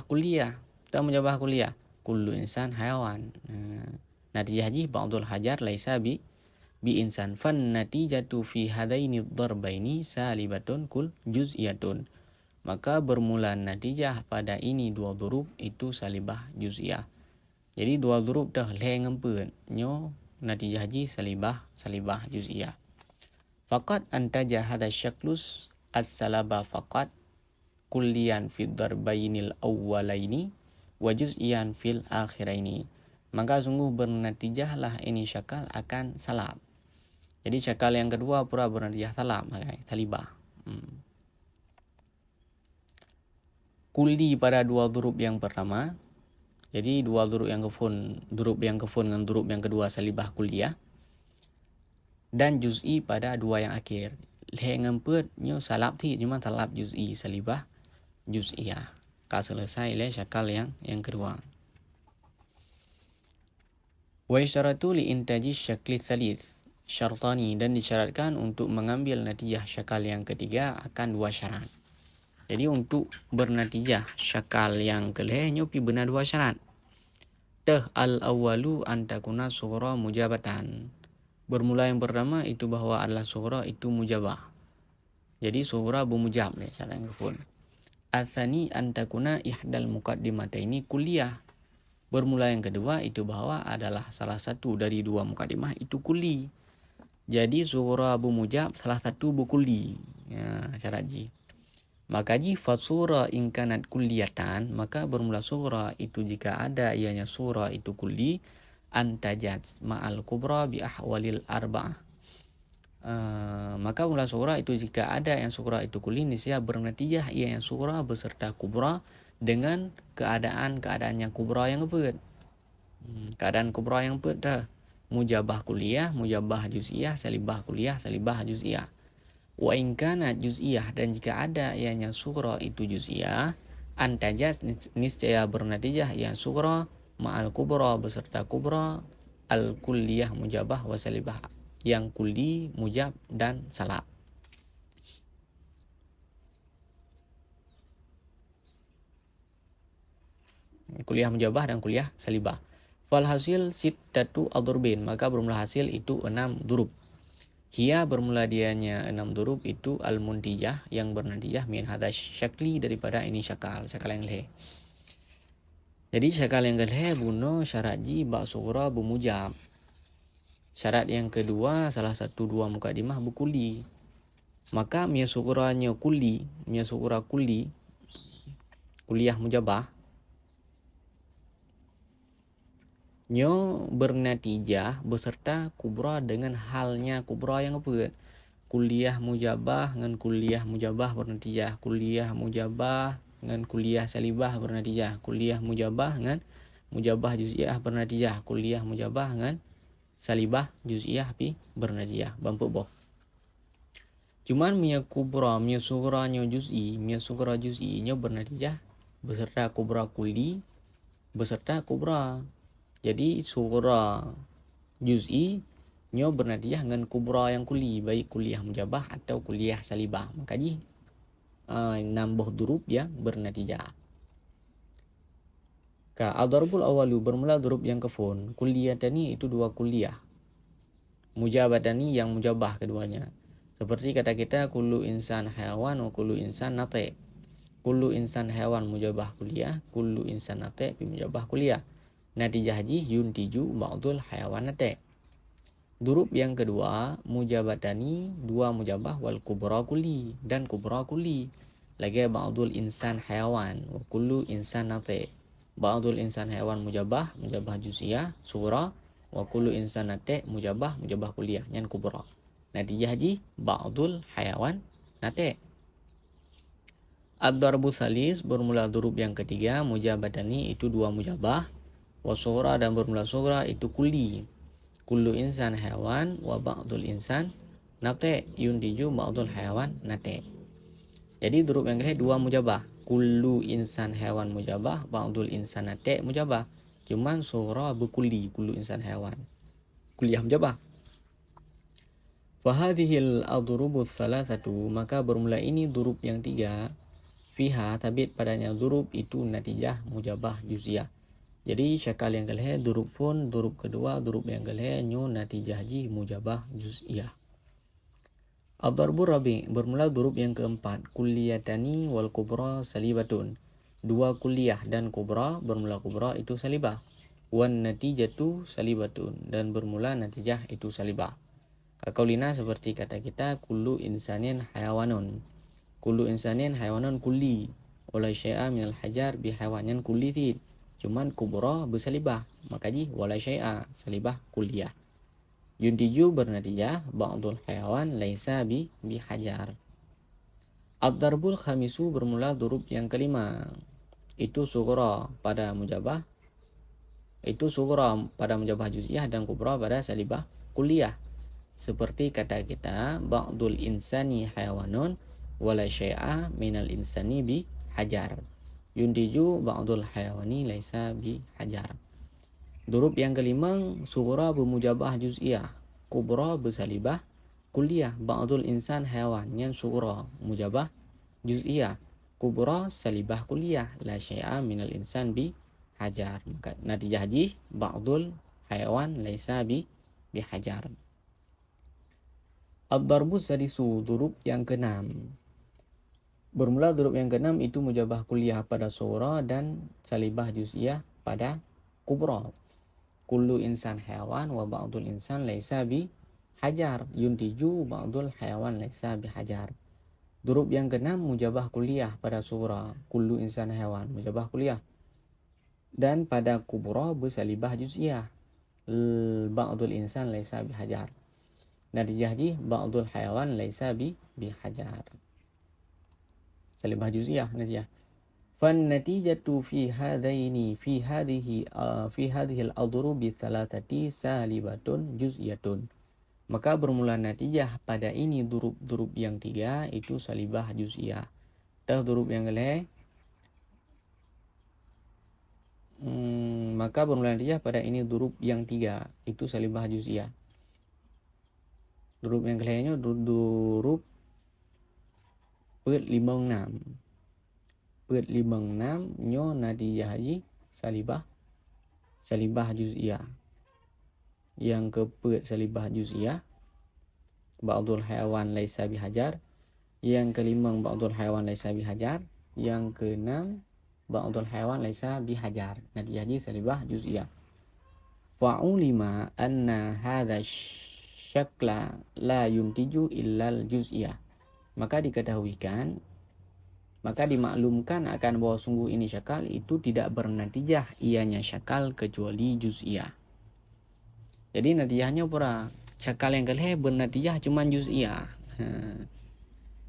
kulliyah. Ta mujabah kulliyah kullu insan hayawan. Natijah ba'dul hajar laisa bi insan. Fan natijatu fi hadaini ad-darbaini salibatun kul juz'iyatun. Maka bermula natijah pada ini dua durub itu salibah juz'iyah. Jadi dua durub dah leh ngempet nyo natijah salibah juz'iyah. Faqat antaja hadha syaklus as-salaba faqat kulliyan fi darbainil awwalaini wa juz'iyan fil akhiraini. Maka sungguh bernatijahlah ini syakal akan salab. Jadi syakal yang kedua pura bernatijah salibah. Kulli pada dua durub yang pertama. Jadi dua durub yang kefun dengan durub yang kedua salibah kulliyah. Dan juz'i pada dua yang akhir. Leh ngempet nyo salab ti cuma salab juz'i salibah juz'iyah. Ka selesai le syakal yang kedua. Wa isyaratu li intaji syakli tsalits syartani, dan disyaratkan untuk mengambil natijah syakal yang ketiga akan dua syarat. Jadi untuk bernatijah syakal yang kelih nyopi benar dua syarat. Al-awwalu antakuna sughra mujabatan. Bermula yang pertama itu bahwa adalah sughra itu mujabah. Jadi sughra bermujab ni syarat yang kepun. Al-thani antakuna ihdal muqaddimataini kulliyah. Bermula yang kedua itu bahwa adalah salah satu dari dua muqaddimah itu kulli. Jadi sughra bermujab salah satu berkulli. Syarat Maka fasura in kanat kulliyatan, maka bermula sughra itu jika ada ianya surah itu kulli antajat ma'al kubra bi ahwalil arba'ah. Maka mula sughra itu jika ada yang sughra itu kulli niscaya bernatijah ia yang sughra beserta kubra dengan keadaan yang kubra yang keempat. Keadaan kubra yang keempat dah mujabah kulliyah, mujabah juz'iyah, salibah kulliyah, salibah juz'iyah. Wa in kana juz'iyah, dan jika ada ianya sughra itu juz'iyah Antajas niscaya bernatijah yang sugra ma'al kubra beserta kubra al kulliyah mujabah wa salibah yang kulli mujab dan salab. Kuliah mujabah dan kuliah salibah. Falhasil sittatu adhurbin, maka bermula hasil itu 6 durub. Hia bermula dianya 6 durub itu al-muntijah yang bernatijah min hadha syakli daripada ini syakal yang leh. Jadi syakal yang leh buno syaratji ba sughra bumujab. Syarat yang kedua salah satu dua mukadimah bukuli. Maka mia sughranya kulli, mia sughra kulli kuliah mujabah nyo bernatijah beserta kubra dengan halnya kubra yang apa? Kuliah mujabah dengan kuliah mujabah bernatijah, kuliah mujabah dengan kuliah salibah bernatijah, kuliah mujabah dengan mujabah juz'iyah bernatijah, kuliah mujabah dengan salibah juz'iyah bernatijah. Bampu boh. Cuman mia kubra, mia sughra nyo juz'i, mia sughra juz'i nyo bernatijah beserta kubra kulli beserta kubra. Jadi sughra juz'i nyo bernatijah dengan kubra yang kuli, baik kuliah mujabah atau kuliah salibah. Maka nambah durub yang bernatijah. Ka ad-darbul awalu bermula durub yang kafun. Kulliyatani itu dua kuliah. Mujabatani yang mujabah keduanya. Seperti kata kita kullu insan hayawan wa kullu insan nate. Kullu insan hayawan mujabah kuliah, kullu insan nate mujabah kuliah. Natijah haji yuntiju ba'dul hayawanate. Durub yang kedua mujabatani dua mujabah wal kubra kulli dan kubra kulli. Lagi ba'dul insan hayawan wa kullu insan nate. Ba'dul insan hayawan mujabah juz'iyah surah wa kullu insan nate mujabah kuliah yang kubra. Natijah haji ba'dul hayawan nate. Ad-darbu salis bermula durub yang ketiga mujabatani itu dua mujabah. Wasura dan bermula sughra itu kulli. Kullu insan hayawan wa ba'dul insan nate yuntiju ba'dul hayawan nate. Jadi durub yang kedua dua mujabah. Kullu insan hayawan mujabah, ba'dul insan nate mujabah. Cuman sughra bukulli, kullu insan hayawan. Kuliah mujabah. Fahadhil adrubu salasatu, maka bermula ini durub yang tiga. Fiha tabit padanya durub itu natijah mujabah juz'iyah. Jadi syakal yang kelih durub fun, durub kedua, durub yang kelih nyu natijah ji mujabah juz'iyah. Ad-darbu rabi bermula durub yang keempat. Kulliyatani wal kubra salibatun. Dua kuliah dan kubra bermula kubra itu salibah. Wan natijatu salibatun dan bermula natijah itu salibah. Kakaulina seperti kata kita kullu insanin hayawanun. Kullu insanin hayawanun kulli. Wala syai'a minal hajar bi hayawanin kulli tid. Cuman kubra bersalibah, maka wala syai'a salibah kuliah. Yuntiju bernatijah ba'dul hayawan laisa bi hajar. Ad-darbul khamisu bermula durub yang kelima. Itu sughra pada mujabah. Itu sughra pada mujabah juz'iyah dan kubra pada salibah kuliah. Seperti kata kita ba'dul insani hayawanun wala syai'a minal insani bi hajar. Yuntiju ba'dul hayawani laisa bi hajar. Durub yang kelima sughra bermujabah juz'iyah, kubra bersalibah kuliah. Ba'dul insan hayawan yang sughra mujabah juz'iyah, kubra salibah kuliah. La syai'a minal insan bi hajar. Maka natijah haji ba'dul hayawan laisa bi hajar. Ad-darbu sadisu durub yang keenam. Bermula durub yang keenam itu mujabah kuliah pada sughra dan salibah juz'iyah pada kubra. Kullu insan hayawan wa ba'dul insan laisa bi hajar. Yuntiju ba'dul hayawan laisa bi hajar. Durub yang keenam mujabah kuliah pada sughra. Kullu insan hayawan mujabah kuliah. Dan pada kubra bersalibah juz'iyah. Ba'dul insan laisa bi hajar. Natijah ji ba'dul hayawan laisa bi hajar. Salibah juz'iyah natijah. Fan natijatu fi hadaini fi hadhihi al-adrubi thalathati salibatun juz'iyatun. Maka bermula natijah pada ini durub yang tiga itu salibah juz'iyah. Durub yang kelih maka bermula natijah pada ini durub yang 3, itu salibah juz'iyah. Durub yang kelihanya durub per 56. Per 56 nyo natijah haji salibah juz'iyah. Yang ke per salibah juz'iyah ba'dul hayawan laisa bihajar. Yang kelima ba'dul hayawan laisa bihajar. Yang keenam ba'dul hayawan laisa bihajar. Natijah haji salibah juz'iyah. Fa'ulima anna hadha syakla la yuntiju illal juz'iyah. Maka diketahuikan, maka dimaklumkan akan bahwa sungguh ini syakal itu tidak bernatijah ianya syakal kecuali juz'iyah. Jadi natijahnya pura syakal yang kelih bernatijah cuma juz'iyah.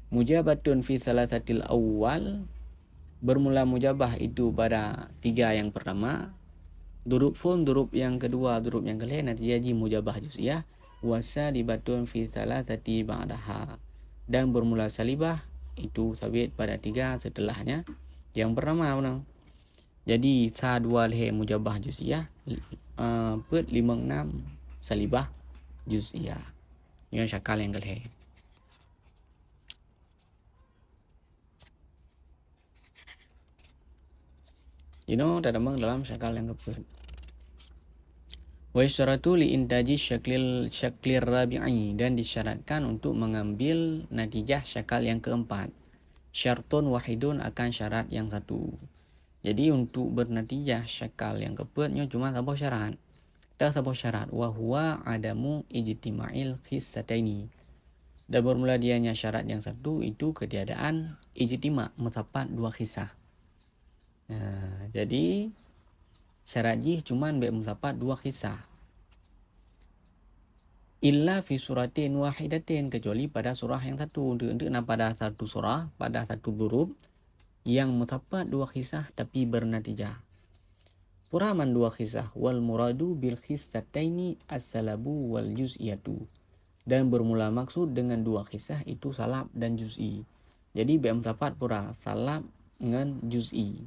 Mujabatun fi salasatil awal, bermula mujabah itu pada 3 yang pertama. Durub fun, durub yang kedua, durub yang kelih natijah ji mujabah juz'iyah. Wasalibatun fi salasati ba'daha, dan bermula salibah itu sabit pada 3 setelahnya. Yang pertama benar. Jadi sa dua leh mujabah juz'iyah, per 56 salibah juz'iyah. Yang syakal yang kelih. Tadamang dalam syakal yang keempat. Wa isyaratu li intaji syaklir rabi'i, dan disyaratkan untuk mengambil natijah syakal yang keempat. Syartun wahidun, akan syarat yang satu. Jadi untuk bernatijah syakal yang keempatnya cuma satu syarat. Tak satu syarat. Wa huwa adamu ijtima'il khissataini. Dan bermula dianya syarat yang satu itu ketiadaan ijtima', mendapat 2 kisah. Jadi syarat jih cuman mendapat 2 kisah. Illa fi suratin wahidatin, kecuali pada surah yang satu. Untuk pada satu surah, pada satu durub yang mendapat 2 kisah tapi bernatijah. Puraman 2 kisah. Wal muradu bil khissataini as-salabu wal juz'iyatu. Dan bermula maksud dengan 2 kisah itu salab dan juz'i. Jadi mendapat pura salab dengan juz'i.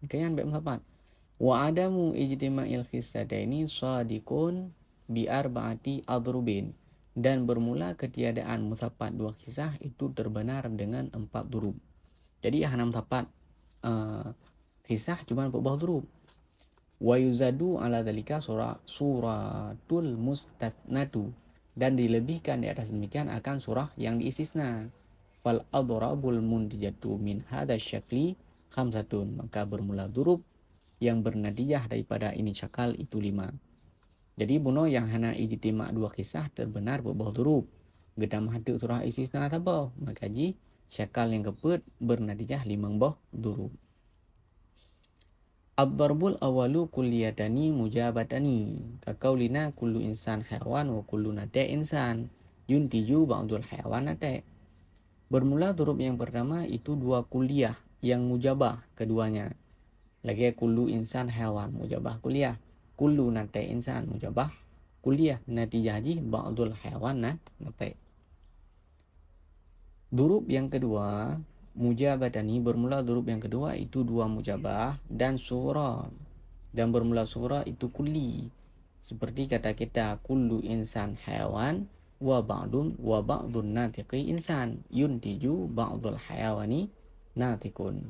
Kayan mendapat. Wa adamu ijtima'il khissataini shadiqun bi arba'ati adrubin, dan bermula ketiadaan mendapat 2 kisah itu terbenar dengan 4 durub. Jadi hanya mendapat kisah cuma 4 durub. Wa yuzadu ala dalika suratul mustatnatu, dan dilebihkan di atas demikian akan surah yang diistisna. Fal adrabul muntijatu min hadha syakli khamsatun, maka bermula durub yang bernatijah daripada ini syakal itu 5. Jadi buno yang hana ijtima' 2 kisah terbenar berbah durub. Gedam hatu surah istisna sabah, maka ji syakal yang keempat bernatijah 5 boh durub. Ad-darbul awalu kulliyatani mujabatani, kakaulina kullu insan hayawan wa kullu nate insan yuntiju ba'dul hayawan nate. Bermula durub yang pertama itu 2 kulliyah yang mujabah keduanya. Lagi kullu insan hayawan mujabah kulliyah, kullu nate insan mujabah kulliyah. Natijah ji ba'dul hayawan nate. Durub yang kedua mujabatani, bermula durub yang kedua itu 2 mujabah dan surah, dan bermula surah itu kulli. Seperti kata kita kullu insan hayawan wa ba'dun natiqi insan yuntiju ba'dul hayawani natikun.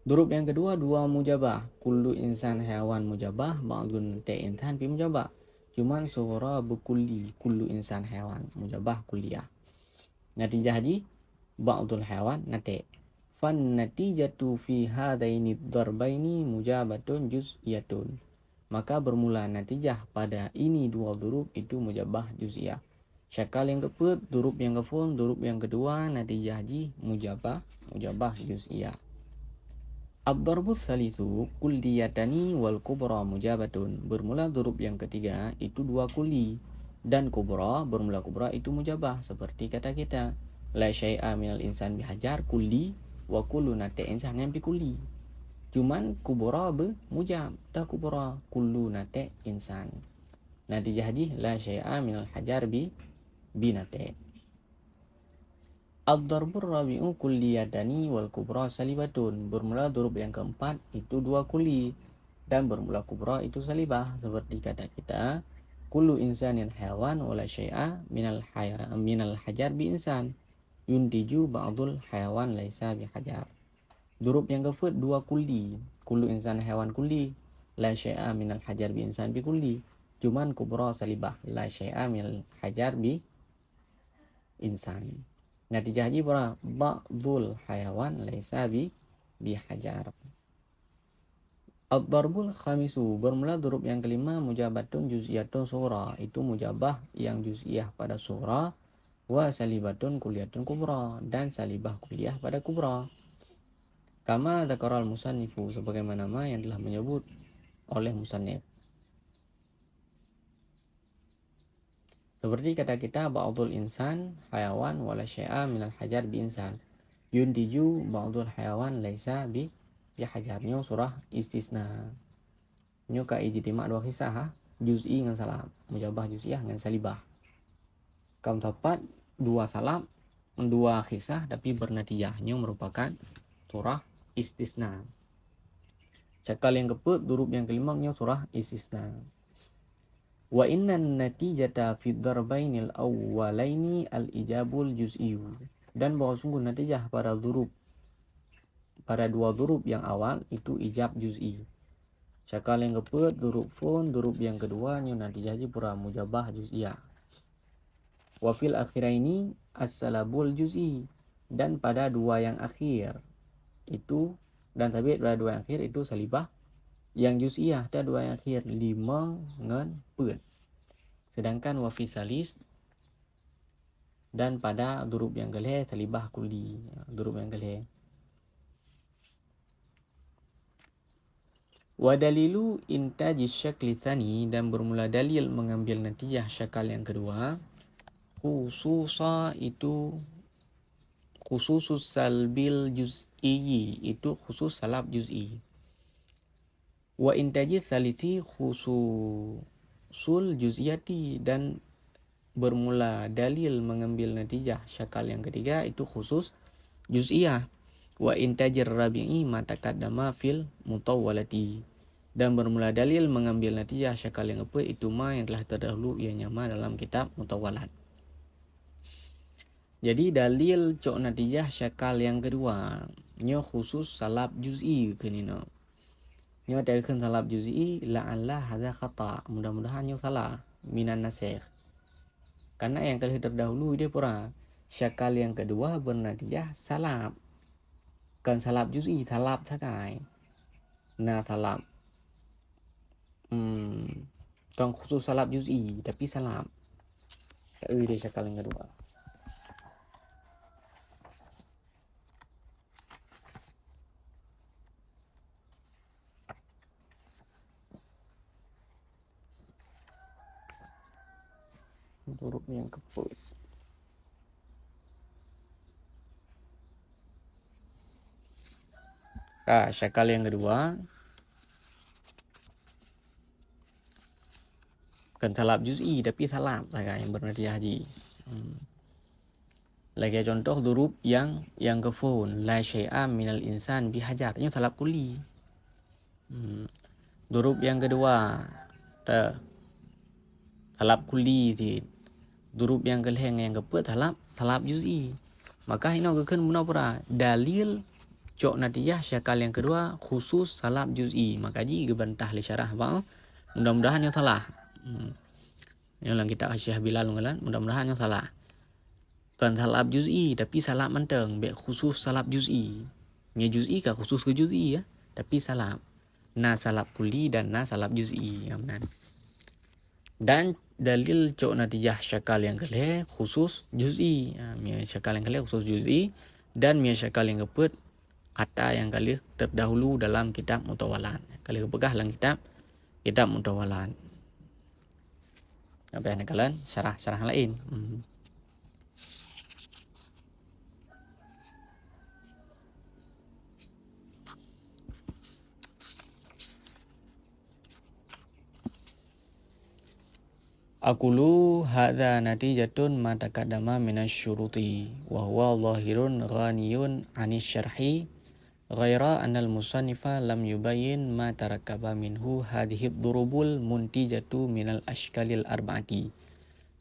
Durub yang kedua 2 mujabah, kullu insan hayawan mujabah, ba'dun nati insan pi mujabah. Cuman surah bukulli, kullu insan hayawan mujabah kulliyah. Natijah haji ba'dul hayawan nati. Fan natijatu fi hadaini darbaini mujabatun juz'iyatun. Maka bermula natijah pada ini 2 durub itu mujabah juz'iyah. Syakal yang keempat, durub yang kefun, durub yang kedua natijah ji mujabah juz'iyah. Ad-darbus salisu kulliyatani wal kubra mujabatun. Bermula durub yang ketiga itu 2 kulli dan kubra, bermula kubra itu mujabah. Seperti kata kita la syai'a minal insan bihajar kulli wa kullu nate insan yang bi kulli. Cuman kubra mujab, tak kubra kullu nate insan. Natijah ji la syai'a minal hajar bi nate. Ad-darbur rabi'u kulliyadani wal kubra salibatun. Bermula durub yang keempat itu dua kuli dan bermula kubra itu salibah. Seperti kata kita, kullu insanin hayawan wala syai'a minal hajar bi insan. Yuntiju ba'dul hayawan laisa bi hajar. Durub yang keempat dua kuli. Kullu insan hayawan kuli. La syai'a minal hajar bi insan bi kuli. Cuman kubra salibah. La syai'a minal hajar bi insan. Natijah haji pura ba'dul hayawan laisa bi hajar. Ad-darbul khamisu. Bermula durub yang kelima mujabatun juz'iyatun sughra. Itu mujabah yang juz'iyah pada sughra. Wa salibatun kuliyatun kubra. Dan salibah kuliyah pada kubra. Kama dzakaral musannifu. Sebagaimana yang telah menyebut oleh musannif. Seperti kata kita ba'dul insan hayawan wala syai'a minal hajar bi insan. Yuntiju ba'dul hayawan laisa bi hajar. Nyo surah istisna. Nyo ka ijtima' dua kisah ha. Juz'i dengan salam. Mujabah juz'iyah dengan salibah. Kam tepat dua salam, dua kisah tapi bernatijah. Nyo merupakan surah istisna. Cakal yang keput, durub yang kelima nyo surah istisna. Wa innan natijata fi darbainil awwalaini al-ijabul juz'i. Dan bahwa sungguh natijah pada dua durub yang awal itu ijab juz'i. Cakal yang keempat durub fun, durub yang kedua nyo natijah pura mujabah juz'iyah. Wa fil akhiraini as-salabul juz'i. Dan pada dua yang akhir itu pada dua yang akhir itu salibah yang juz'iyah. Dan dua yang akhir 5 ngan pun. Sedangkan wa fi salis dan pada durub yang kelih salibah kulli. Durub yang kelih. Wa dalilu intaji syakli tsani. Dan bermula dalil mengambil natijah syakal yang kedua. Khususa itu khususus salbil juz'i. Itu khusus salab juz'i. Wa intaji thalithi khususul juz'iyati. Dan bermula dalil mengambil natijah syakal yang ketiga itu khusus juz'iyah. Wa intajir rabi'i ma taqaddama fil mutawwalati. Dan bermula dalil mengambil natijah syakal yang keempat itu ma yang telah terdahulu ianya ma dalam kitab mutawwalat. Jadi dalil cok natijah syakal yang kedua nyo khusus salab juz'i kenino. Nyo tekan salab juz'i la'alla hadza khata. Mudah-mudahan nyo salah minan nasikh. Karena yang kali terdahulu dia pura syakal yang kedua bernatijah salab. Kan salab juz'i salab sakai. Nah salab kan khusus salab juz'i tapi salab. Dia syakal yang kedua. Durub yang keput. Syakal yang kedua kan salab juz'i tapi salab yang bernatijah haji. Lagi contoh durub yang kefun la syai'a minal insan bihajar. Ini salab kulli. Durub yang kedua salab kulli ti. Durub yang keleng yang keput salab juz'i. Maka ini akan guna pura dalil cok natijah syakal yang kedua khusus salab juz'i. Maka ji gebantah li syarah bang. Mudah-mudahan yang salah. Yang lang kita Syekh Bilal ngalan mudah-mudahan yang salah. Kan salab juz'i tapi salab menteng be khusus salab juz'i. Nya juz'i ka khusus ke juz'i ya, tapi salab. Na salab kulli dan na salab juz'i. Ya benar. Dan dalil cok natijah syakal yang kelih khusus juz'i. Mia syakal yang kelih khusus juz'i dan mia syakal yang keput ada yang kali terdahulu dalam kitab mutawalat. Kali kepegah dalam kitab mutawalat. Apa yang kalian syarah lain. Aqulu hadza natijatun ma taqaddama minasyuruti wa huwa zahirun ghaniyun 'anis syarhi ghaira anal musannifa lam yubayyin ma tarakkaba minhu hadhihi durubul muntijatu minal ashkalil arba'ati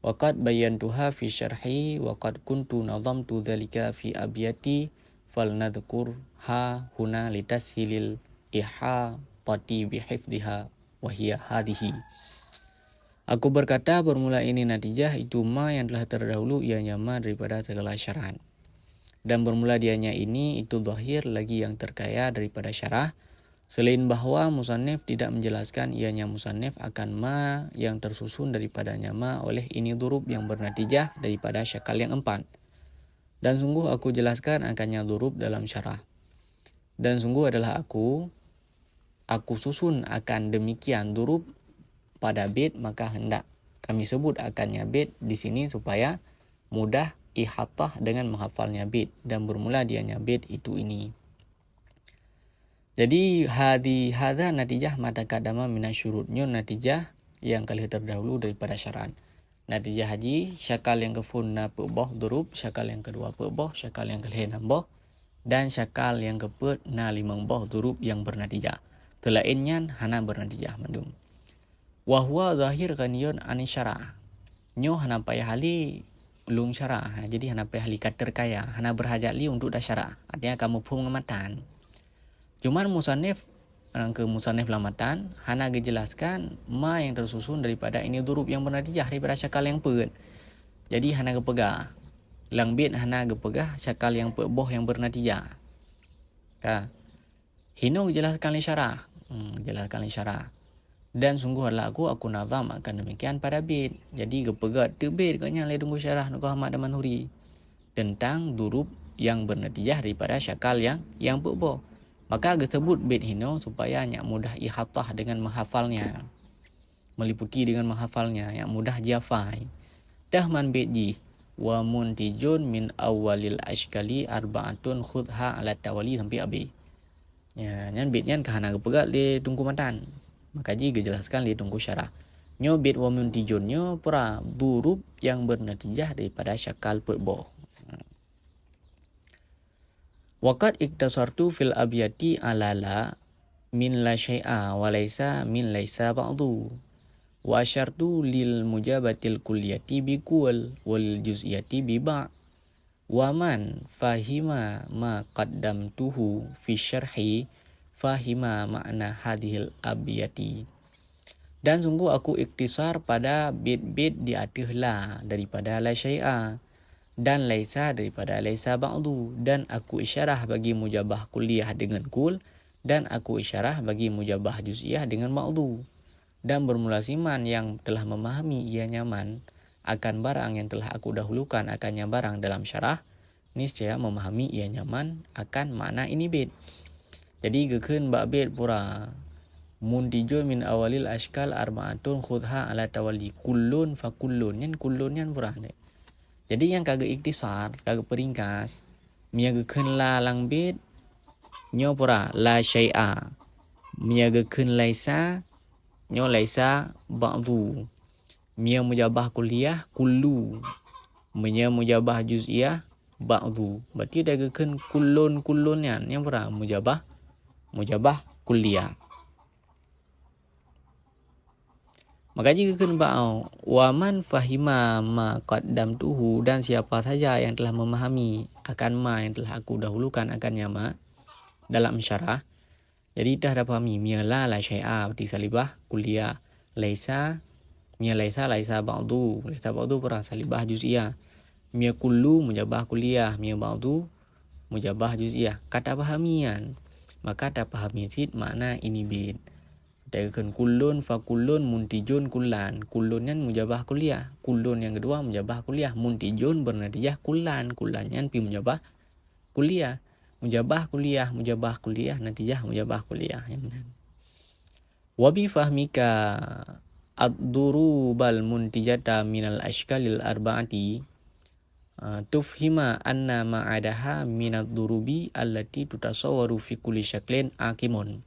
wa qad bayyantuha fi syarhi wa qad kuntu nadhamtu dhalika fi abyati falnadhkurha huna litashilil ihatati bihifdhiha wa hiya hadhihi. Aku berkata bermula ini natijah itu ma yang telah terdahulu ianya ma daripada segala syarahan. Dan bermula dianya ini itu zahir lagi yang terkaya daripada syarah. Selain bahwa musannif tidak menjelaskan ianya musannif akan ma yang tersusun daripadanya ma oleh ini durub yang bernatijah daripada syakal yang 4. Dan sungguh aku jelaskan akannya durub dalam syarah. Dan sungguh adalah aku susun akan demikian durub pada bait, maka hendak kami sebut akannya bait di sini supaya mudah ihatah dengan menghafalnya bait, dan bermula dianya bait itu ini. Jadi hadza natijah ma taqaddama minasyurutnya natijah yang kali terdahulu daripada syarahan. Natijah haji syakal yang kefunna peubah durub, syakal yang kedua peubah, syakal yang kelih nambah, dan syakal yang keempat na limang bah durub yang bernatijah. Telainnya hana bernatijah mandum. Wa huwa zahir ghaniyun 'ani syara'. Nyo hana payah hali ulung syara'. Jadi hana payah hali terkaya, hana berhajat li untuk dah syara'. Artinya kamu pun ngamatan. Cuman musannif lamatan hana dijelaskan ma yang tersusun daripada ini durub yang bernatijah daripada syakal yang pet. Jadi hana gepegah. Lang bait hana gepegah syakal yang boh yang bernatijah. Ka. Hino jelaskan li syara'. Jelaskan li syara'. Dan sungguh adalah aku nazam akan demikian pada bait. Jadi gepegat tu bait katnya lai tunggu syarah Nuku Ahmad Damanhuri tentang durub yang bernatijah daripada syakal yang berbah. Maka disebut bait hino supaya yang mudah ihatah dengan menghafalnya, meliputi dengan menghafalnya, yang mudah jafai. Dahman bait ji wa muntijun min awalil ashkali arba'atun khudha ala tawali sampai habis. Ya, nyan baitnya kahana gepegat le tunggu matan. Maka jika jelaskan li tunggu syarah. Nyo bait wa muntijunnya pura durub yang bernatijah daripada syakal perbah. Waqad iktasartu fil abyati alala min la syai'a wa laisa min laisa ba'du. Wa asyartu lil mujabatil kulliyati bi kull wal juz'iyati bi ba'. Wa man fahima ma qaddamtuhu fi syarhi fahima makna hadhil abiyati. Dan sungguh aku iktisar pada bait-bait di akhirlah daripada la syai'a dan laisa daripada laisa ba'du, dan aku isyarah bagi mujabah kulliyah dengan kul, dan aku isyarah bagi mujabah juz'iyah dengan ba'du. Dan bermula siman yang telah memahami ia nyaman akan barang yang telah aku dahulukan akannya barang dalam syarah, niscaya memahami ia nyaman akan makna ini bait. Jadi gekeun bak bait pura muntijun min awalil ashkal arba'atun khudha ala tawali kullun fa kullun nyan pura. Jadi yang kagak iktisar, kagak peringkas, mia gekeun la lang bait nyo pura la syai'a. Mia gekeun laisa nyo laisa ba'du. Mia mujabah kulliyah kullu. Mia mujabah juz'iyah ba'du. Berarti dah gekeun kullun nyan yang pura mujabah kulliyah. Maka jika keun ba'au wa man fahima ma qaddamtuhu, dan siapa saja yang telah memahami akan ma yang telah aku dahulukan akannya ma dalam syarah. Jadi dah dapat pahami mia la syai'a berarti salibah kulliyah, laisa mia laisa ba'du pura salibah juz'iyah, mia kullu mujabah kulliyah, mia ba'du mujabah juz'iyah. Kata pahamian, maka tak pahami sid makna ini bait. Dagakun kullun fa kullun muntijun kullan. Kullun yang mujabah kuliah, kullun yang kedua mujabah kuliah, muntijun bernatijah kullan yang pi mujabah kuliah, mujabah kuliah natijah mujabah kuliah. Wa bi fahmika ad-durubal muntijata minal ashkalil arba'ati tufhima anna ma'adaha minad durubi allati tutasawwaru fi kulli syaklin akimun.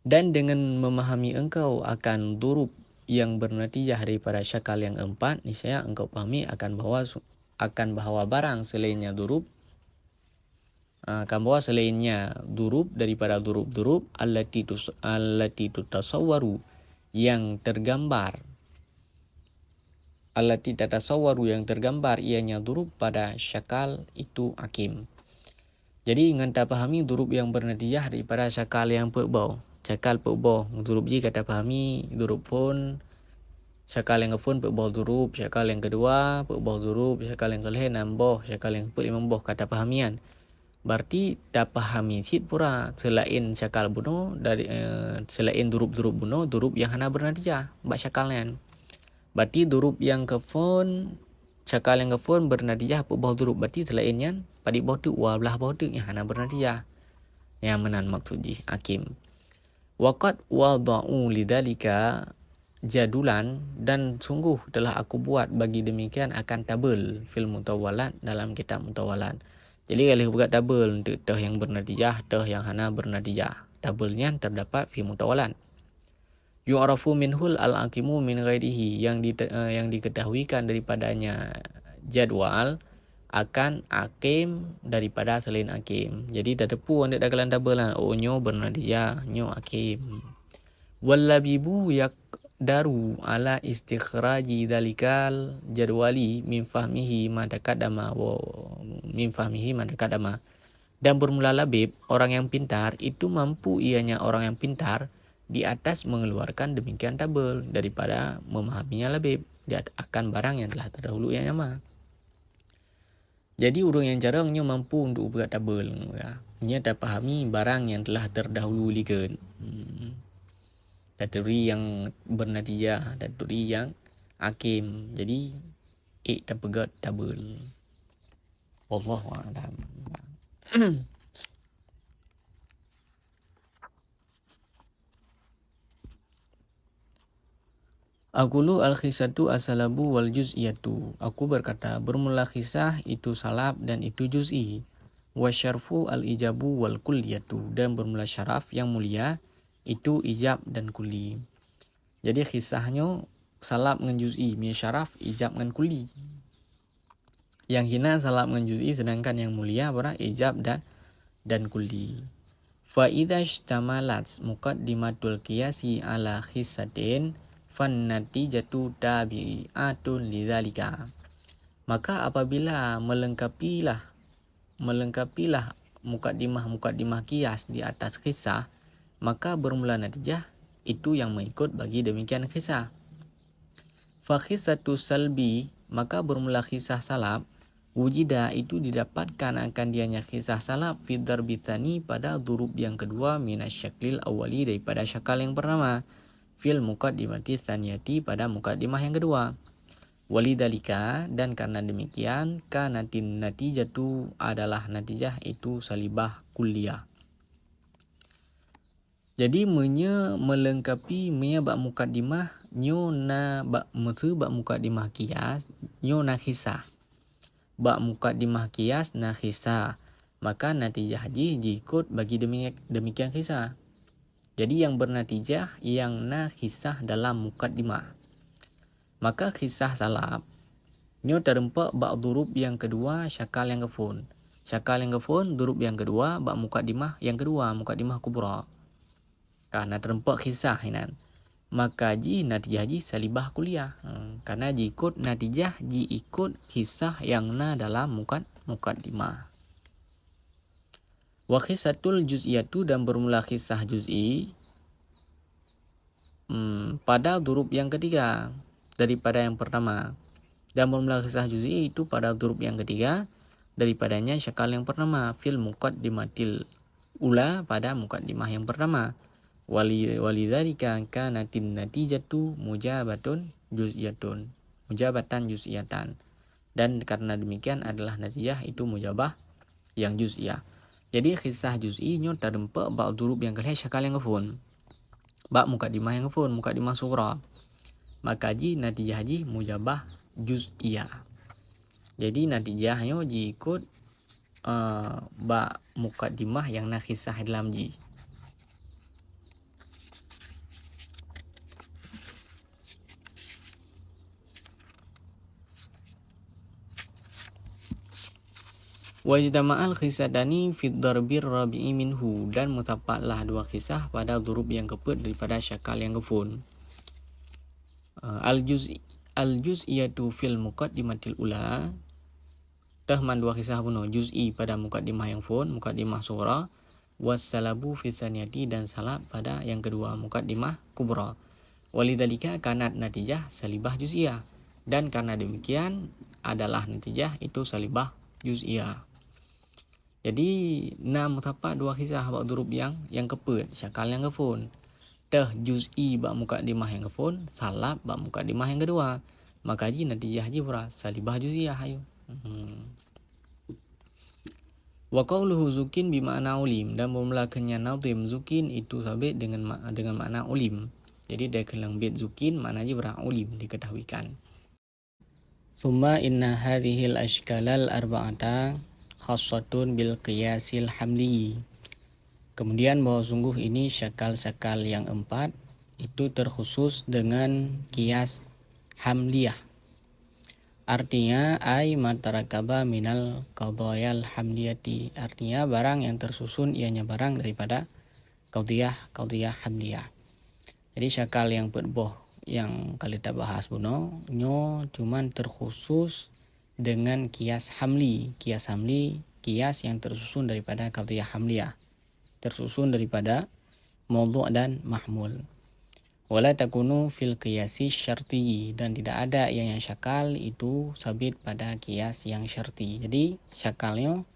Dan dengan memahami engkau akan durub yang bernatijah daripada syakal yang keempat, niscaya engkau pahami akan bahawa barang selainnya durub, akan bahawa selainnya durub daripada durub allati tutasawwaru, yang tergambar, allati tatasawwaru, yang tergambar ianya durub pada syakal itu akim. Jadi nganta pahami durub yang bernatijah daripada syakal yang perbau. Syakal perbau durub ji kata pahami durub pun, syakal yang kefun perbau durub, syakal yang kedua perbau durub, syakal yang kelih nambah, syakal yang kelima boh kata pahamian. Berarti tak pahami sit pura selain syakal buno dari selain durub-durub buno, durub yang hana bernatijah bak syakalnya. Berarti durub yang kefun, syakal yang kefun bernatijah perbau durub, berarti selainnya pada bawah tu belah bawah tu yang hana bernatijah. Yang menan maksud ji hakim. Waqad wada'u lidzalika jadulan, dan sungguh telah aku buat bagi demikian akan tabel fil mutawwalat, dalam kitab mutawwalat. Jadi kalau buat tabel untuk tah yang bernatijah, tah yang hana bernatijah, tabelnya terdapat fi mutawwalat. Yu'rafu minhul al-aqimu min ghairihi, yang diketahuikan daripadanya jadwal akan akim daripada selain akim. Jadi dah tepu anda dah kalan tabel lah. Oh nyo bernatijah, nyo akim. Wallabibu yakdaru ala istikhraji dalikal jadwali min fahmihi ma taqaddama wa min fahmihi ma taqaddama. Dan bermula labib, orang yang pintar itu mampu ianya orang yang pintar di atas mengeluarkan demikian tabel daripada memahaminya labib akan barang yang telah terdahulu yang nyama. Jadi orang yang jarangnya mampu untuk buat tabel, nya tak pahami barang yang telah terdahulu likan. Daturi yang bernatijah, daturi yang hakim. Jadi tak pegat tabel. Wallahu a'lam. Aqulu al-khisatu as-salabu wal juz'iyatu. Aku berkata, bermula kisah itu salab dan itu juz'i. Wa syarfu al-ijabu wal kulliyatu. Dan bermula syaraf yang mulia itu ijab dan kulli. Jadi kisahnya salab dengan juz'i, punya syaraf ijab dengan kulli. Yang hina salab dengan juz'i, sedangkan yang mulia pada ijab dan kulli. Fa idza ishtamalat muqaddimatul qiyasi ala khisatin fan natijatu tabi'atun lidzalika. Maka apabila melengkapilah mukaddimah qiyas di atas kisah, maka bermula natijah itu yang mengikut bagi demikian kisah. Fa khisatu salbi, maka bermula kisah salab, wujida itu didapatkan akan dianya kisah salab fi darbitsani pada durub yang kedua minasyaklil awali daripada syakal yang pertama. Fil muqaddimati tsaniyati pada muqaddimah yang kedua. Walidalika, dan karena demikian, kanatin natijatu adalah natijah itu salibah kulliyah. Jadi melengkapi bak muqaddimah nyo na bak muqaddimah qiyas nyo na kisah. Bak muqaddimah qiyas na kisah. Maka natijah ikut bagi demikian kisah. Jadi yang bernatijah yang na kisah dalam mukaddimah. Maka kisah salab nyo terempak bak durub yang kedua syakal yang kefun. Syakal yang kefun durub yang kedua bak mukaddimah yang kedua, mukaddimah kubra. Karena terempak kisah hinan. Maka natijah salibah kuliah. Karena ikut natijah ikut kisah yang na dalam mukaddimah. Wa khisatul juz'iyatu, dan bermula kisah juz'i pada durub yang ketiga daripada yang pertama. Dan bermula kisah juz'i itu pada durub yang ketiga daripadanya syakal yang pertama fil muqaddimatil ula pada muqaddimah yang pertama. Walidzalika kanatin natijatu mujabatan juz'iyatan. Dan karena demikian adalah natijah itu mujabah yang juz'iyah. Jadi kisah juz'i nyo terdapat bak durub yang kelih syakal yang kefun. Bak mukaddimah yang kefun, mukaddimah sughra. Maka natijah mujabah juz'iyah. Jadi natijahnya ikut bak mukaddimah yang na kisah dalam Wajtama'al khisadani fid darbir rabi'i minhu, dan mutapaklah dua kisah pada durub yang keempat daripada syakal yang kefun. Al-juz'iyatu fil muqaddimatil ula, tahman dua kisah puno, juz'i pada muqaddimah yang fun, muqaddimah sughra, wassalabu fi saniyati, dan salab pada yang kedua, muqaddimah kubra. Walidzalika kanat natijah salibah juz'iyah, dan karena demikian adalah natijah itu salibah juz'iyah. Jadi mutapak dua kisah bak durub yang kepet, syakal yang kefun. Teh juz'i bak muqaddimah yang kefun, salab bak muqaddimah yang kedua. Maka ji natijah ji pura salibah juz'iyah ayo. Wa qawluhu zukin bima'na ulim, dan bermulakannya nazim zukin itu sabit dengan makna ulim. Jadi dia kelang bait zukin maknanya pura ulim, diketahuikan. Thumma inna hadhil ashkalal arba'ata khassatun bil qiyasil hamli. Kemudian bahwa sungguh ini syakal-syakal yang empat itu terkhusus dengan kias hamliyah. Artinya ay matarakaba minal qadayal hamliyati, artinya barang yang tersusun ianya barang daripada qadiyah hamliyah. Jadi syakal yang berboh yang kali kita bahas buno nyo cuman terkhusus dengan kias hamli. Kias hamli, kias yang tersusun daripada qadiyah hamliyah, tersusun daripada maudhu' dan mahmul. Wala takunu fil qiyasi syarti, dan tidak ada yang syakal itu sabit pada kias yang syarti. Jadi syakalnya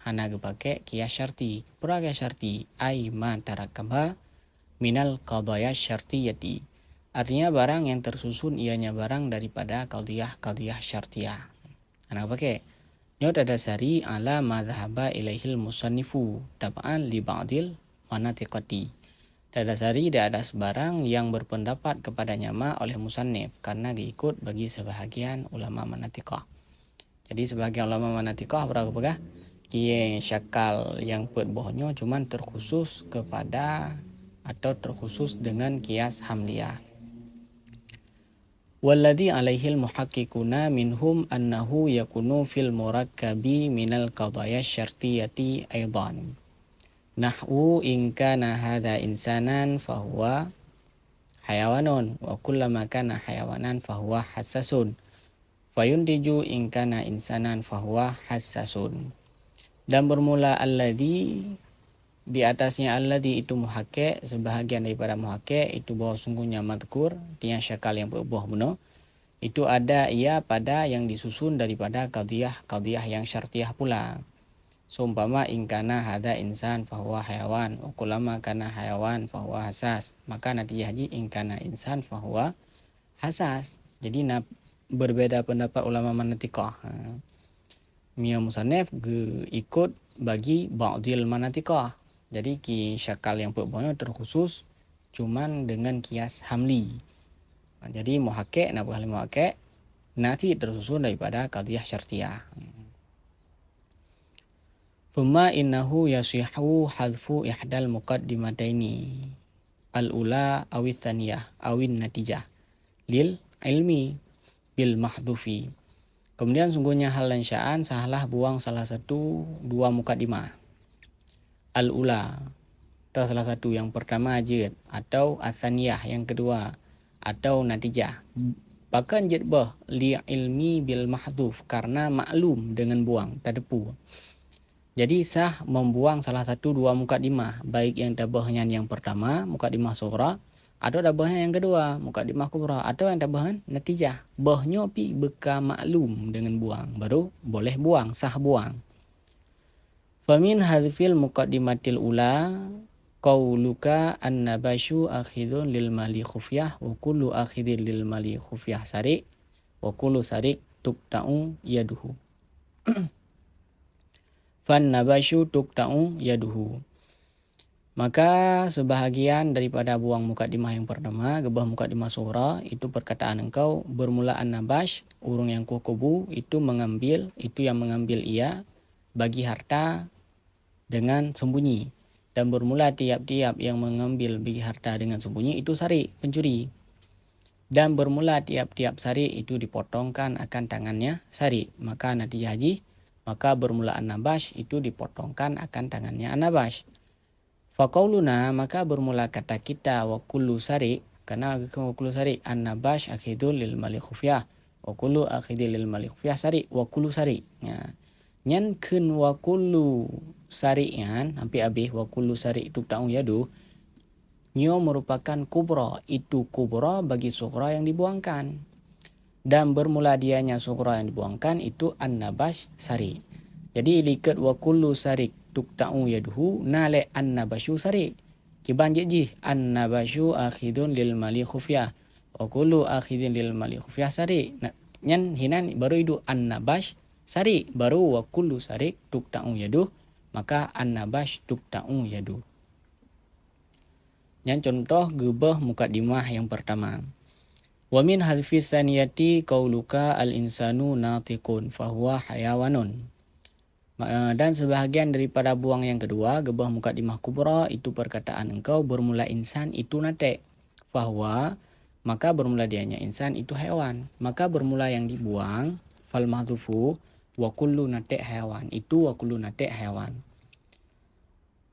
hana kepake kias syarti. Pura kias syarti ay ma tarakaba minal qadaya syartiyati, artinya barang yang tersusun ianya barang daripada qadiyah syartiyah. Hana kepake nyo tadasari ala madhhaba ilaihil musannifu tab'an li ba'dil manatiqati, tadasari di atas barang yang berpendapat kepadanya oleh musannif karena diikut bagi sebahagian ulama manatiqah. Jadi sebagian ulama manatiqah berapa kie syakal yang perbohnya cuman terkhusus kepada atau terkhusus dengan kias hamliyah. Walladhi alaihil muhaqqiquna minhum annahu yakunu fil murakkabi minal qadaya syartiyati aidan. Nahwu in kana hadha insanan fahuwa hayawanun wa kullama kana hayawanan fahuwa hassasun. Fayuntiju in kana insanan fahuwa hassasun. Dan bermula alladhi, di atasnya alladhi itu muhaqqi, sebahagian daripada muhaqqi itu bahwa sungguhnya madkur, artinya syakal yang berbuah benar, itu ada ia pada yang disusun daripada qadiyah yang syartiyah pula. Seumpama ingkana hada insan fahuwa hayawan, ukulama kana hayawan fahuwa hasas, maka natijah haji ingkana insan fahuwa hasas. Jadi berbeda pendapat ulama manatiqah. Mia musannif ikut bagi ba'dil manatiqah. Jadi ki syakal yang berbuahnya terkhusus cuman dengan kias hamli. Jadi muhaqqi nak bukan muhaqqi nanti tersusun daripada qadiyah syartiyah. Thumma innahu yasihu hadfu ihdal muqaddimataini al-ula awit tsaniyah awin natijah lil ilmi bil mahdhufi. Kemudian sungguhnya hal dan sya'an salah buang salah satu dua muqaddimah. Al-ula, atau salah satu yang pertama jid, atau as-saniyah yang kedua, atau natijah. Bahkan jid li ilmi bil mahdhuf, karena maklum dengan buang, tadepu. Jadi sah membuang salah satu dua muqaddimah, baik yang tabahnya yang pertama, muqaddimah sughra, atau tabahnya yang kedua, muqaddimah kubra, atau yang tabahnya natijah. Bahnya pi beka maklum dengan buang, baru boleh buang, sah buang. Famin hadfil muqaddimatil ula qauluka an-nabashu akhidun lil mali khufyah wa kullu akhidin lil mali khufyah sarik wa kullu sarik tuqta'u yaduhu. Fan nabashu tuqta'u yaduhu. Maka sebahagian daripada buang muqaddimah yang pertama, gebah muqaddimah sughra, itu perkataan engkau bermula an-nabash, urung yang kukubu, itu yang mengambil ia bagi harta dengan sembunyi, dan bermula tiap-tiap yang mengambil bagi harta dengan sembunyi itu sarik, pencuri, dan bermula tiap-tiap sarik itu dipotongkan akan tangannya sarik, maka natijah haji maka bermula an-nabash itu dipotongkan akan tangannya an-nabash. Faqauluna, maka bermula kata kita wa kullu sari, karena wa kullu sari an-nabash akhidul lil mali khufyah, wa kullu akhidul lil mali khufyah sari wa kullu sari. Ya. Nyan kun wa kullu sari yan hampir habis wa kullu sari itu ta'u yadu. Nyo merupakan kubra, itu kubra bagi sughra yang dibuangkan. Dan bermula dianya sughra yang dibuangkan itu an-nabash sari. Jadi likat wa kullu sari tukta'u yaduhu nale an-nabashu sari. Kiban jeji an-nabashu akhidun lil mali khufyah. Wa kullu akhidun lil mali khufyah sari. Nyan hinan baru itu an-nabash sari. Baru wa kullu sari tukta'u yaduh. Maka an-nabash tukta'u yaduh. Yang contoh gebah mukaddimah yang pertama. Wa min hadfi tsaniyati qauluka al-insanu natiqun fahuwa hayawanun. Dan sebahagian daripada buang yang kedua, gebah mukaddimah kubra, itu perkataan engkau bermula insan itu nate. Fahuwa, maka bermula dianya insan itu hewan. Maka bermula yang dibuang, fal mahdhufu wa kullu nate hewan. Itu wa kullu nate hewan.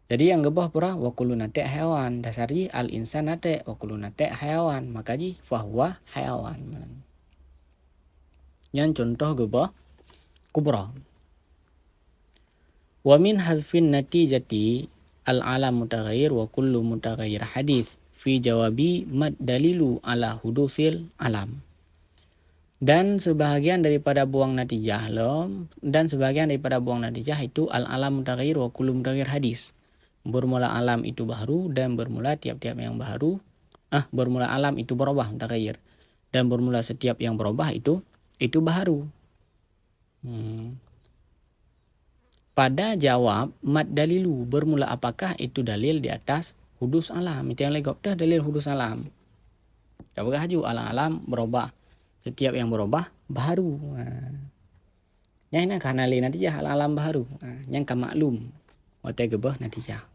Jadi yang gebah pura wa kullu nate hewan. Dasarnya al-insan nate wa kullu nate hewan. Maka ji fahuwa hewan. Yang contoh gebah kubra. Wa min hadfin natijati al-alam mutaghayyir wa kullu mutaghayyir hadis fi jawabi mad dalilu ala hudusil alam. Dan sebahagian daripada buang natijah itu al-alam mutaghayyir wa kullu mutaghayyir hadis. Bermula alam itu baru dan bermula tiap-tiap yang baru. Bermula alam itu berubah mutaghayyir dan bermula setiap yang berubah itu baru. Pada jawab mad dalilu bermula apakah itu dalil di atas hudus alam. Itu yang lagi dah dalil hudus alam. Apakah haju alam berubah. Setiap yang berubah baru. Yang ini karena li natijah alam baru. Yang ka maklum. Wata gebah natijah.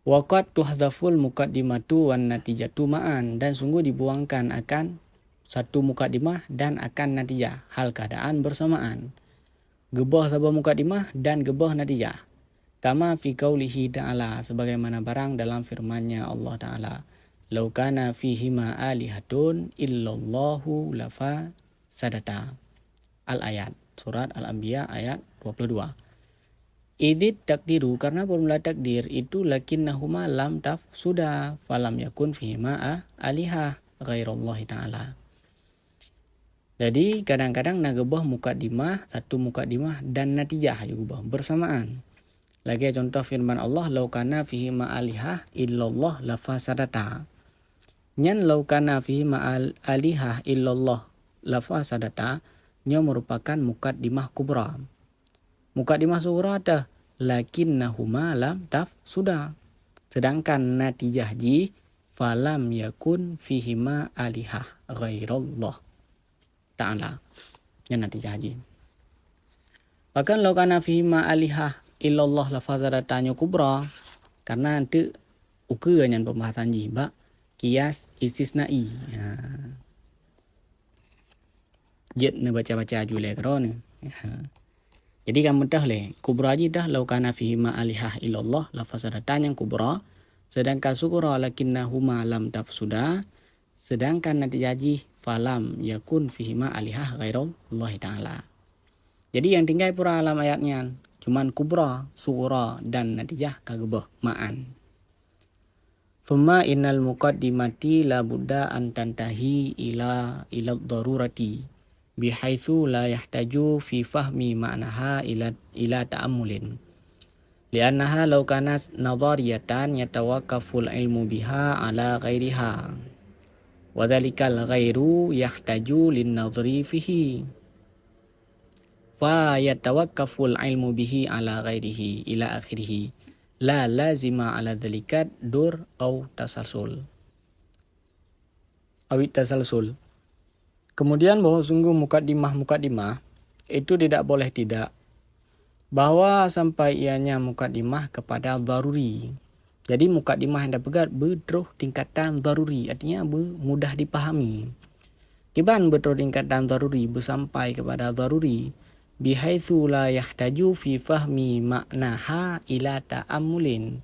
Waqad tuhdhaful muqaddimatu wan natijatu ma'an. Dan sungguh dibuangkan akan satu muqaddimah dan akan natijah. Hal keadaan bersamaan. Gebah sabah muqaddimah dan gebah natijah. Kama fi qaulihi ta'ala, sebagaimana barang dalam firman-Nya Allah Ta'ala. Lau kana fihima alihatun illallahu lafa sadata. Al-ayat. Surat Al-Anbiya ayat 22. Idit takdiru, karena bermula takdir itu lakinnahuma lam taf sudah falam yakun fihima alihah ghairallahi ta'ala. Jadi kadang-kadang nak gebah mukaddimah, satu mukaddimah dan natijah juga bersamaan. Lagi contoh firman Allah, lau kana fihi ma'alihah illallah lafasadata. Nyan lau kana fihi ma'alihah illallah lafasadata, nya merupakan mukaddimah kubra. Mukaddimah sughra ada lakinnahuma lam taf sudah. Sedangkan natijah ji falam yakun fihi ma'alihah ghairallah ta'ala. Yang natijah haji. Bahkan lau kana fihi ma'alihah illallah lafazadatanya kubra. Karena nanti ukur yang pembahasan jibak kias istisnai. Jet ni baca-baca julai kerana. Jadi kamu dah le. Kubra je dah lau kana fihi ma'alihah illallah lafazadatanya kubra. Sedangkan sughra lakinnahuma lam tafsuda. Sedangkan natijah haji falam yakun fihima alihah ghairallahi ta'ala. Jadi yang tinggal pura alam ayatnya cuman kubra, sughra dan natijah kagebah ma'an. Thumma innal muqaddimati la budda an tantahi ila darurati bihaitsu la yahtaju fi fahmi ma'naha ila ta'ammulin. Li'annaha law kanat nadhariyatan yatawaqqaful ilmu biha ala ghairiha. Wadhalikal ghairu yahtaju linnadhri fihi. Fa yatawaqqaful ilmu bihi ala ghairihi ila akhirih. La lazima ala dhalikat dur au tasalsul. Awit tasalsul. Kemudian bahwa sungguh mukaddimah itu tidak boleh tidak. Bahwa sampai ianya mukaddimah kepada daruri. Jadi mukaddimah yang dapat berteruh tingkatan daruri, artinya mudah dipahami. Kiban berteruh tingkatan daruri bersampai kepada daruri, bihaitsu la yahtaju fi fahmi maknaha ila ta'ammulin,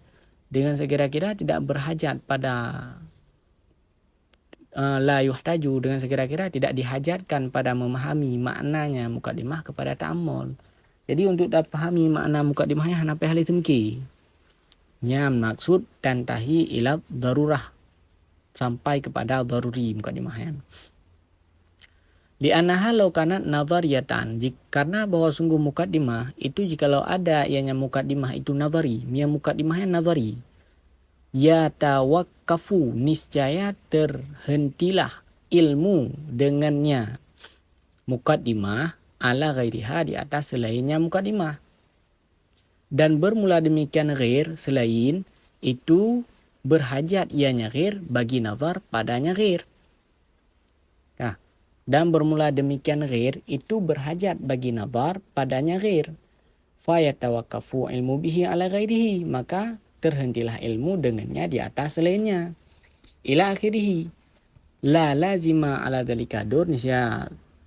dengan sekira-kira tidak berhajat pada la yuhtaju, dengan sekira-kira tidak dihajatkan pada memahami maknanya mukaddimah kepada ta'ammul. Jadi untuk dapat pahami makna mukaddimahnya hana payah litumki. Nya maksud tantahi ila darurah, sampai kepada daruri mukaddimahnya. Li'annaha law kanat nadhariyatan, karena bahwa sungguh mukaddimah itu jikalau ada ianya mukaddimah itu nadhari, mia mukaddimahnya nadhari, ya tawakkafu, niscaya terhentilah ilmu dengannya mukaddimah ala ghairiha, di atas selainnya mukaddimah. Dan bermula demikian ghair, selain itu berhajat ianya ghair bagi nazar padanya ghair. Nah, dan bermula demikian ghair itu berhajat bagi nazar padanya ghair. Fayatawakkafu ilmu bihi ala ghairihi, maka terhentilah ilmu dengannya di atas selainnya. Ila akhirih. La lazima ala dhalika dur, nisya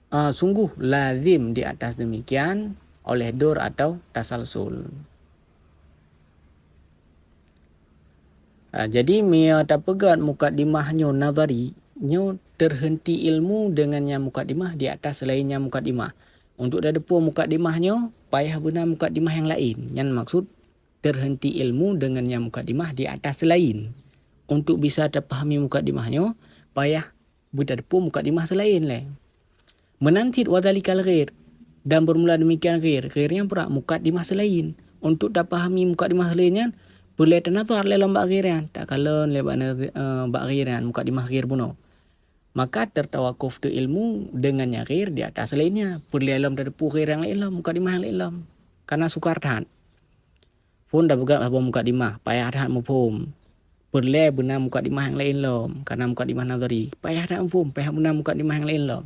sungguh lazim di atas demikian oleh dur atau tasalsul. Jadi mia tapegat mukaddimahnya nazari, nyo terhenti ilmu dengannya mukaddimah di atas selainnya mukaddimah. Untuk dah depu mukaddimahnya, payah benar mukaddimah yang lain. Yang maksud terhenti ilmu dengannya mukaddimah di atas selain. Untuk bisa terpahami mukaddimahnya, payah benar depu mukaddimah selain lah. Menantit wadhalikal ghair, dan bermula demikian ghair. Ghairnya pula mukaddimah selain. Untuk terpahami mukaddimah selainnya, boleh tenazar dalam bak ghairian. Tak kalau lebat bak ghairian, mukaddimah ghair puno. Maka tertawakuf tu ilmu dengannya ghair di atas lainnya. Boleh dalam terdepu ghair yang lain lah, mukaddimah yang lain lah. Karena sukar tahan. Pun dah begat apa mukaddimah, payah tahan mufhum. Boleh benar mukaddimah yang lain lah. Karena mukaddimah nazari, payah tahan mufhum, payah benar mukaddimah yang lain lah.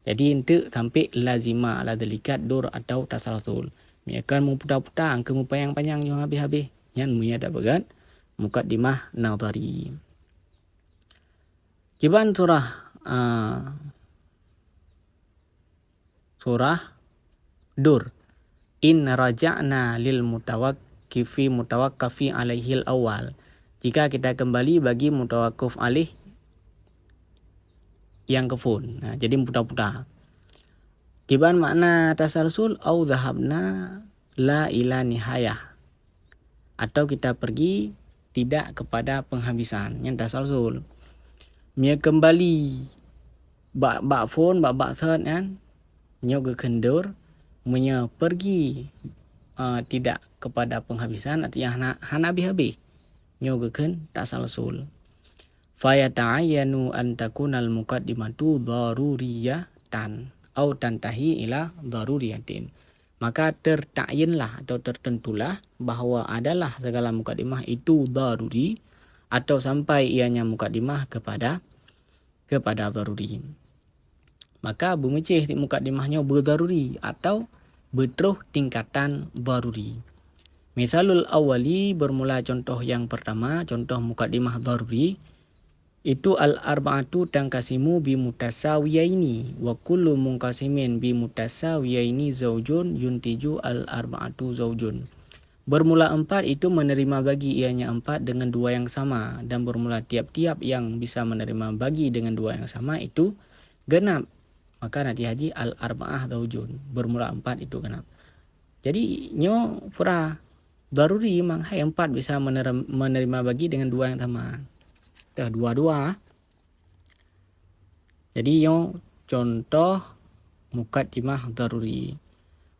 Jadi untuk sampai lazimah ala dalikat dur atau tasalsul. Mereka memputar-putar angka panjang-panjang yang habis-habis. Yang mulia dah begat mukaddimah nazari. Kiban surah dur. In raja'na lil mutawakkifi alaihil awal. Jika kita kembali bagi mutawakkif alaih yang kefun. Jadi putar-putar. Kiban makna tasalsul au dhahabna la ila nihayah. Atau kita pergi tidak kepada penghabisan. Yang tasalsul. Mia kembali bak phone, bak third kan. Mia kendur. Mia pergi tidak kepada penghabisan atau yang hana habis-habis. Mia tasalsul. Fayata'ayyanu an takunal muqaddimatu daruriyatan au tantahi ila daruriyatin. Maka tertakyinlah atau tertentulah bahawa adalah segala mukaddimah itu daruri atau sampai ianya mukaddimah kepada daruri. Maka bumecih mukaddimahnya berdaruri atau berteruh tingkatan daruri. Misalul awali, bermula contoh yang pertama, contoh mukaddimah daruri. Itu al-arba'atu tangkasimu bimutasawiyaini wa kullu munqasimin bimutasawiyaini zaujun yuntiju al-arba'atu zaujun. Bermula 4 itu menerima bagi ianya 4 dengan 2 yang sama, dan bermula tiap-tiap yang bisa menerima bagi dengan 2 yang sama itu genap. Maka nanti haji al-arba'ah zaujun. Bermula 4 itu genap. Jadi nyo pura daruri memang 4 bisa menerima bagi dengan 2 yang sama. Dua-dua. Jadi yang contoh mukaddimah daruri.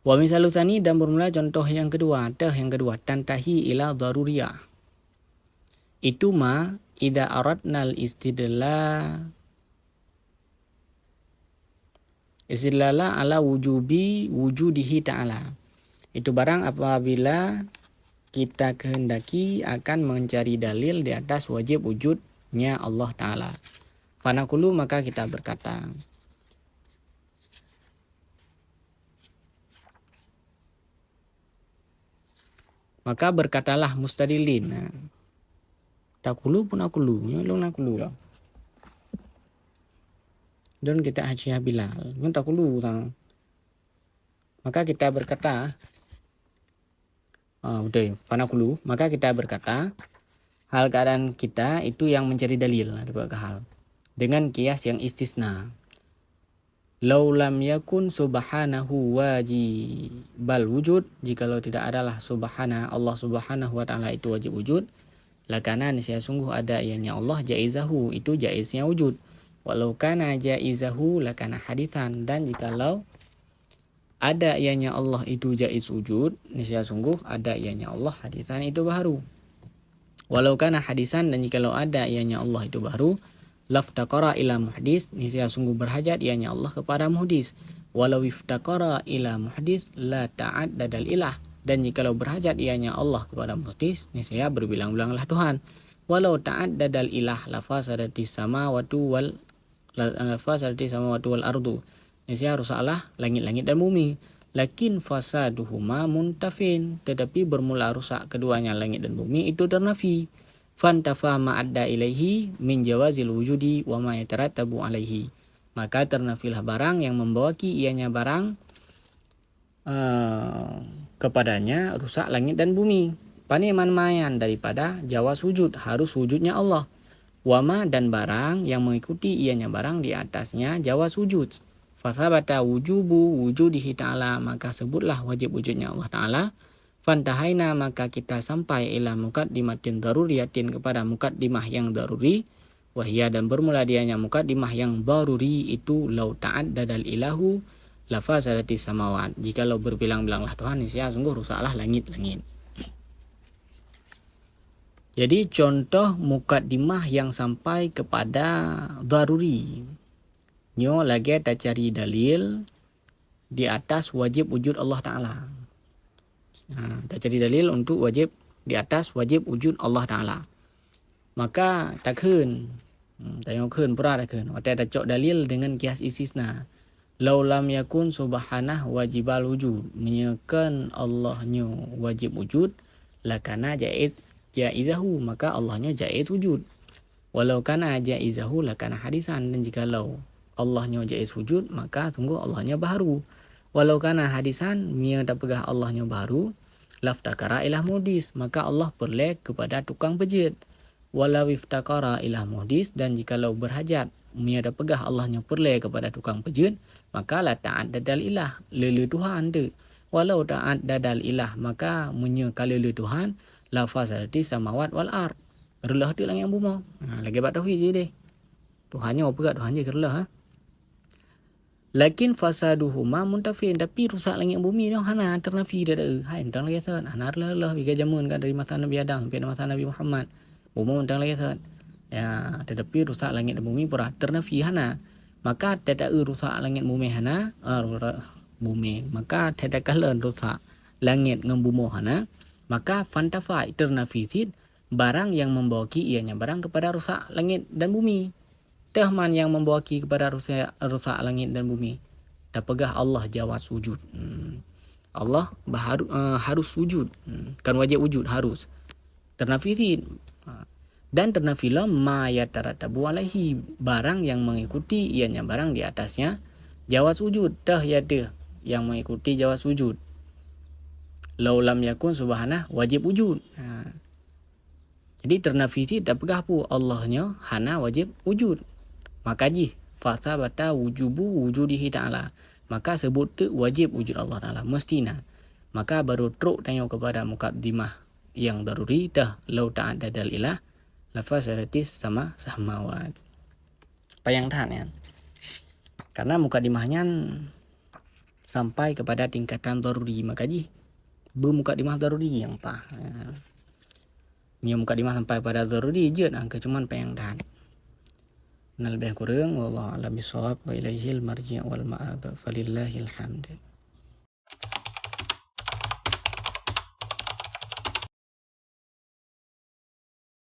Wa misalu tsani, dan bermula contoh yang kedua. Tantahi ila daruriyah. Itu ma idza aradnal istidlala ala wujudihi ta'ala. Itu barang apabila kita kehendaki akan mencari dalil di atas wajib wujudnya Allah Ta'ala. Fanaqulu, maka kita berkata. Maka berkatalah mustadilin. Takulu pun akulu. Nyolong nakulu lah. Dan kita haji Bilal. Yang takulu tang. Maka kita berkata, betul, fanaqulu, maka kita berkata, hal keadaan kita itu yang mencari dalil hal dengan kias yang istisna. Lau lam yakun subhanahu wajibal wujud, jikalau tidak adalah Allah subhanahu wa ta'ala itu wajib wujud, lakana niscaya sungguh ada ianya Allah jaizahu, itu jaiznya wujud. Walau kana jaizahu lakana hadithan, dan jikalau ada ianya Allah itu jaiz wujud, niscaya sungguh ada ianya Allah hadithan itu baru. Walau kana hadisan, dan jikalau ada ianya Allah itu baru, laftaqara ila muhdis, niscaya sungguh berhajat ianya Allah kepada muhdis. Walau iftaqara ila muhdis la ta'addadal ilah, dan jikalau berhajat ianya Allah kepada muhdis, niscaya berbilang-bilanglah Tuhan. Walau ta'addadal ilah lafasadati samawati wal ardu, niscaya rusaklah langit-langit dan bumi. Lakin fasaduhuma muntafin, tetapi bermula rusak keduanya langit dan bumi itu ternafi. Fantafa ma'adda ilaihi min jawazil wujudi wa ma yatarattabu alaihi, maka ternafilah barang yang membawaki ianya barang kepadanya rusak langit dan bumi. Paneman mayan daripada jawaz wujud, harus wujudnya Allah. Wama, dan barang yang mengikuti ianya barang di atasnya jawaz wujud. Fasabata wujubu wujudihi ta'ala, maka sebutlah wajib wujudnya Allah Ta'ala. Fantahaina, maka kita sampai ila muqaddimatin daruriyatin, kepada muqaddimah yang daruri. Wahya, dan bermula dianya muqaddimah yang daruri itu lau ta'addadal ilahu lafasadati samawat, jikalau berbilang-bilanglah Tuhan, niscaya sungguh rusaklah langit-langit. Jadi contoh muqaddimah yang sampai kepada daruri. Nyo lagi kita cari dalil di atas wajib wujud Allah Ta'ala. Kita cari dalil untuk wajib di atas wajib wujud Allah Ta'ala. Maka tak kun, tengok kun pura tak kun. Waktu kita cok dalil dengan kias istisna. Lau lam yakun subhanah wajibal wujud, menyekan Allahnya wajib wujud, lakana jaizahu, maka Allahnya jaiz wujud. Walau kana jaizahu lakana hadisan, dan jikalau Allahnya jaiz wujud, maka tunggu Allahnya baru. Walau kana hadisan, mia tak pegah Allahnya baru, laftakara ilah mudis, maka Allah perlek kepada tukang pejit. Walau iftakara ilah mudis, dan jikalau berhajat, mia tak pegah Allahnya perlek kepada tukang pejit, maka la ta'addadal ilah, lele Tuhan tu. Walau ta'addadal ilah, maka menyeka lele Tuhan, lafasadati samawat wal ard, relah tu langit bumi. Lagi bat tauhid je deh. Tuhannya apa kat Tuhan je kerlah. Lakin fasaduhuma muntafin, tapi rusak langit bumi dah hana ternafi dah hai tentang lagi sat hana lah biga jamun kan dari masa Nabi Adam sampai masa Nabi Muhammad bumi tentang lagi sat ya, tetapi rusak langit dan bumi pura ternafi hana, maka tidak rusak langit bumi hana bumi, maka tidak kalan rusak langit dengan bumi hana, maka fantafa ternafi sid barang yang membawaki ianya barang kepada rusak langit dan bumi. Tahman yang membawaki kepada rusak langit dan bumi. Dan pegah Allah jawaz wujud. Allah harus wujud. Kan wajib wujud, harus. Ternafisin. Dan ternafilah ma yatarattabu alaihi, barang yang mengikuti ianya barang di atasnya jawaz wujud. Dah yada yang mengikuti jawaz wujud. Lau lam yakun subhanah wajib wujud. Jadi ternafisin tak pegah pu Allahnya hana wajib wujud. Maka fasa bata wujubu wujudihi ta'ala, maka sebut tu wajib wujud Allah Ta'ala mestina. Maka baru truk tanya kepada muqaddimah yang daruri, dah lau ta'addadal ilah lafazaratis sama samawat. Payang tahan ya. Karena muqaddimahnya sampai kepada tingkatan daruri, maka bermuqaddimah daruri yang apa. Yang muqaddimah sampai pada daruri je angka cuman payang tahan. Lebih kurang wallahu a'lam bishawab wa ilaihil marji' wal ma'ab falillahil hamd.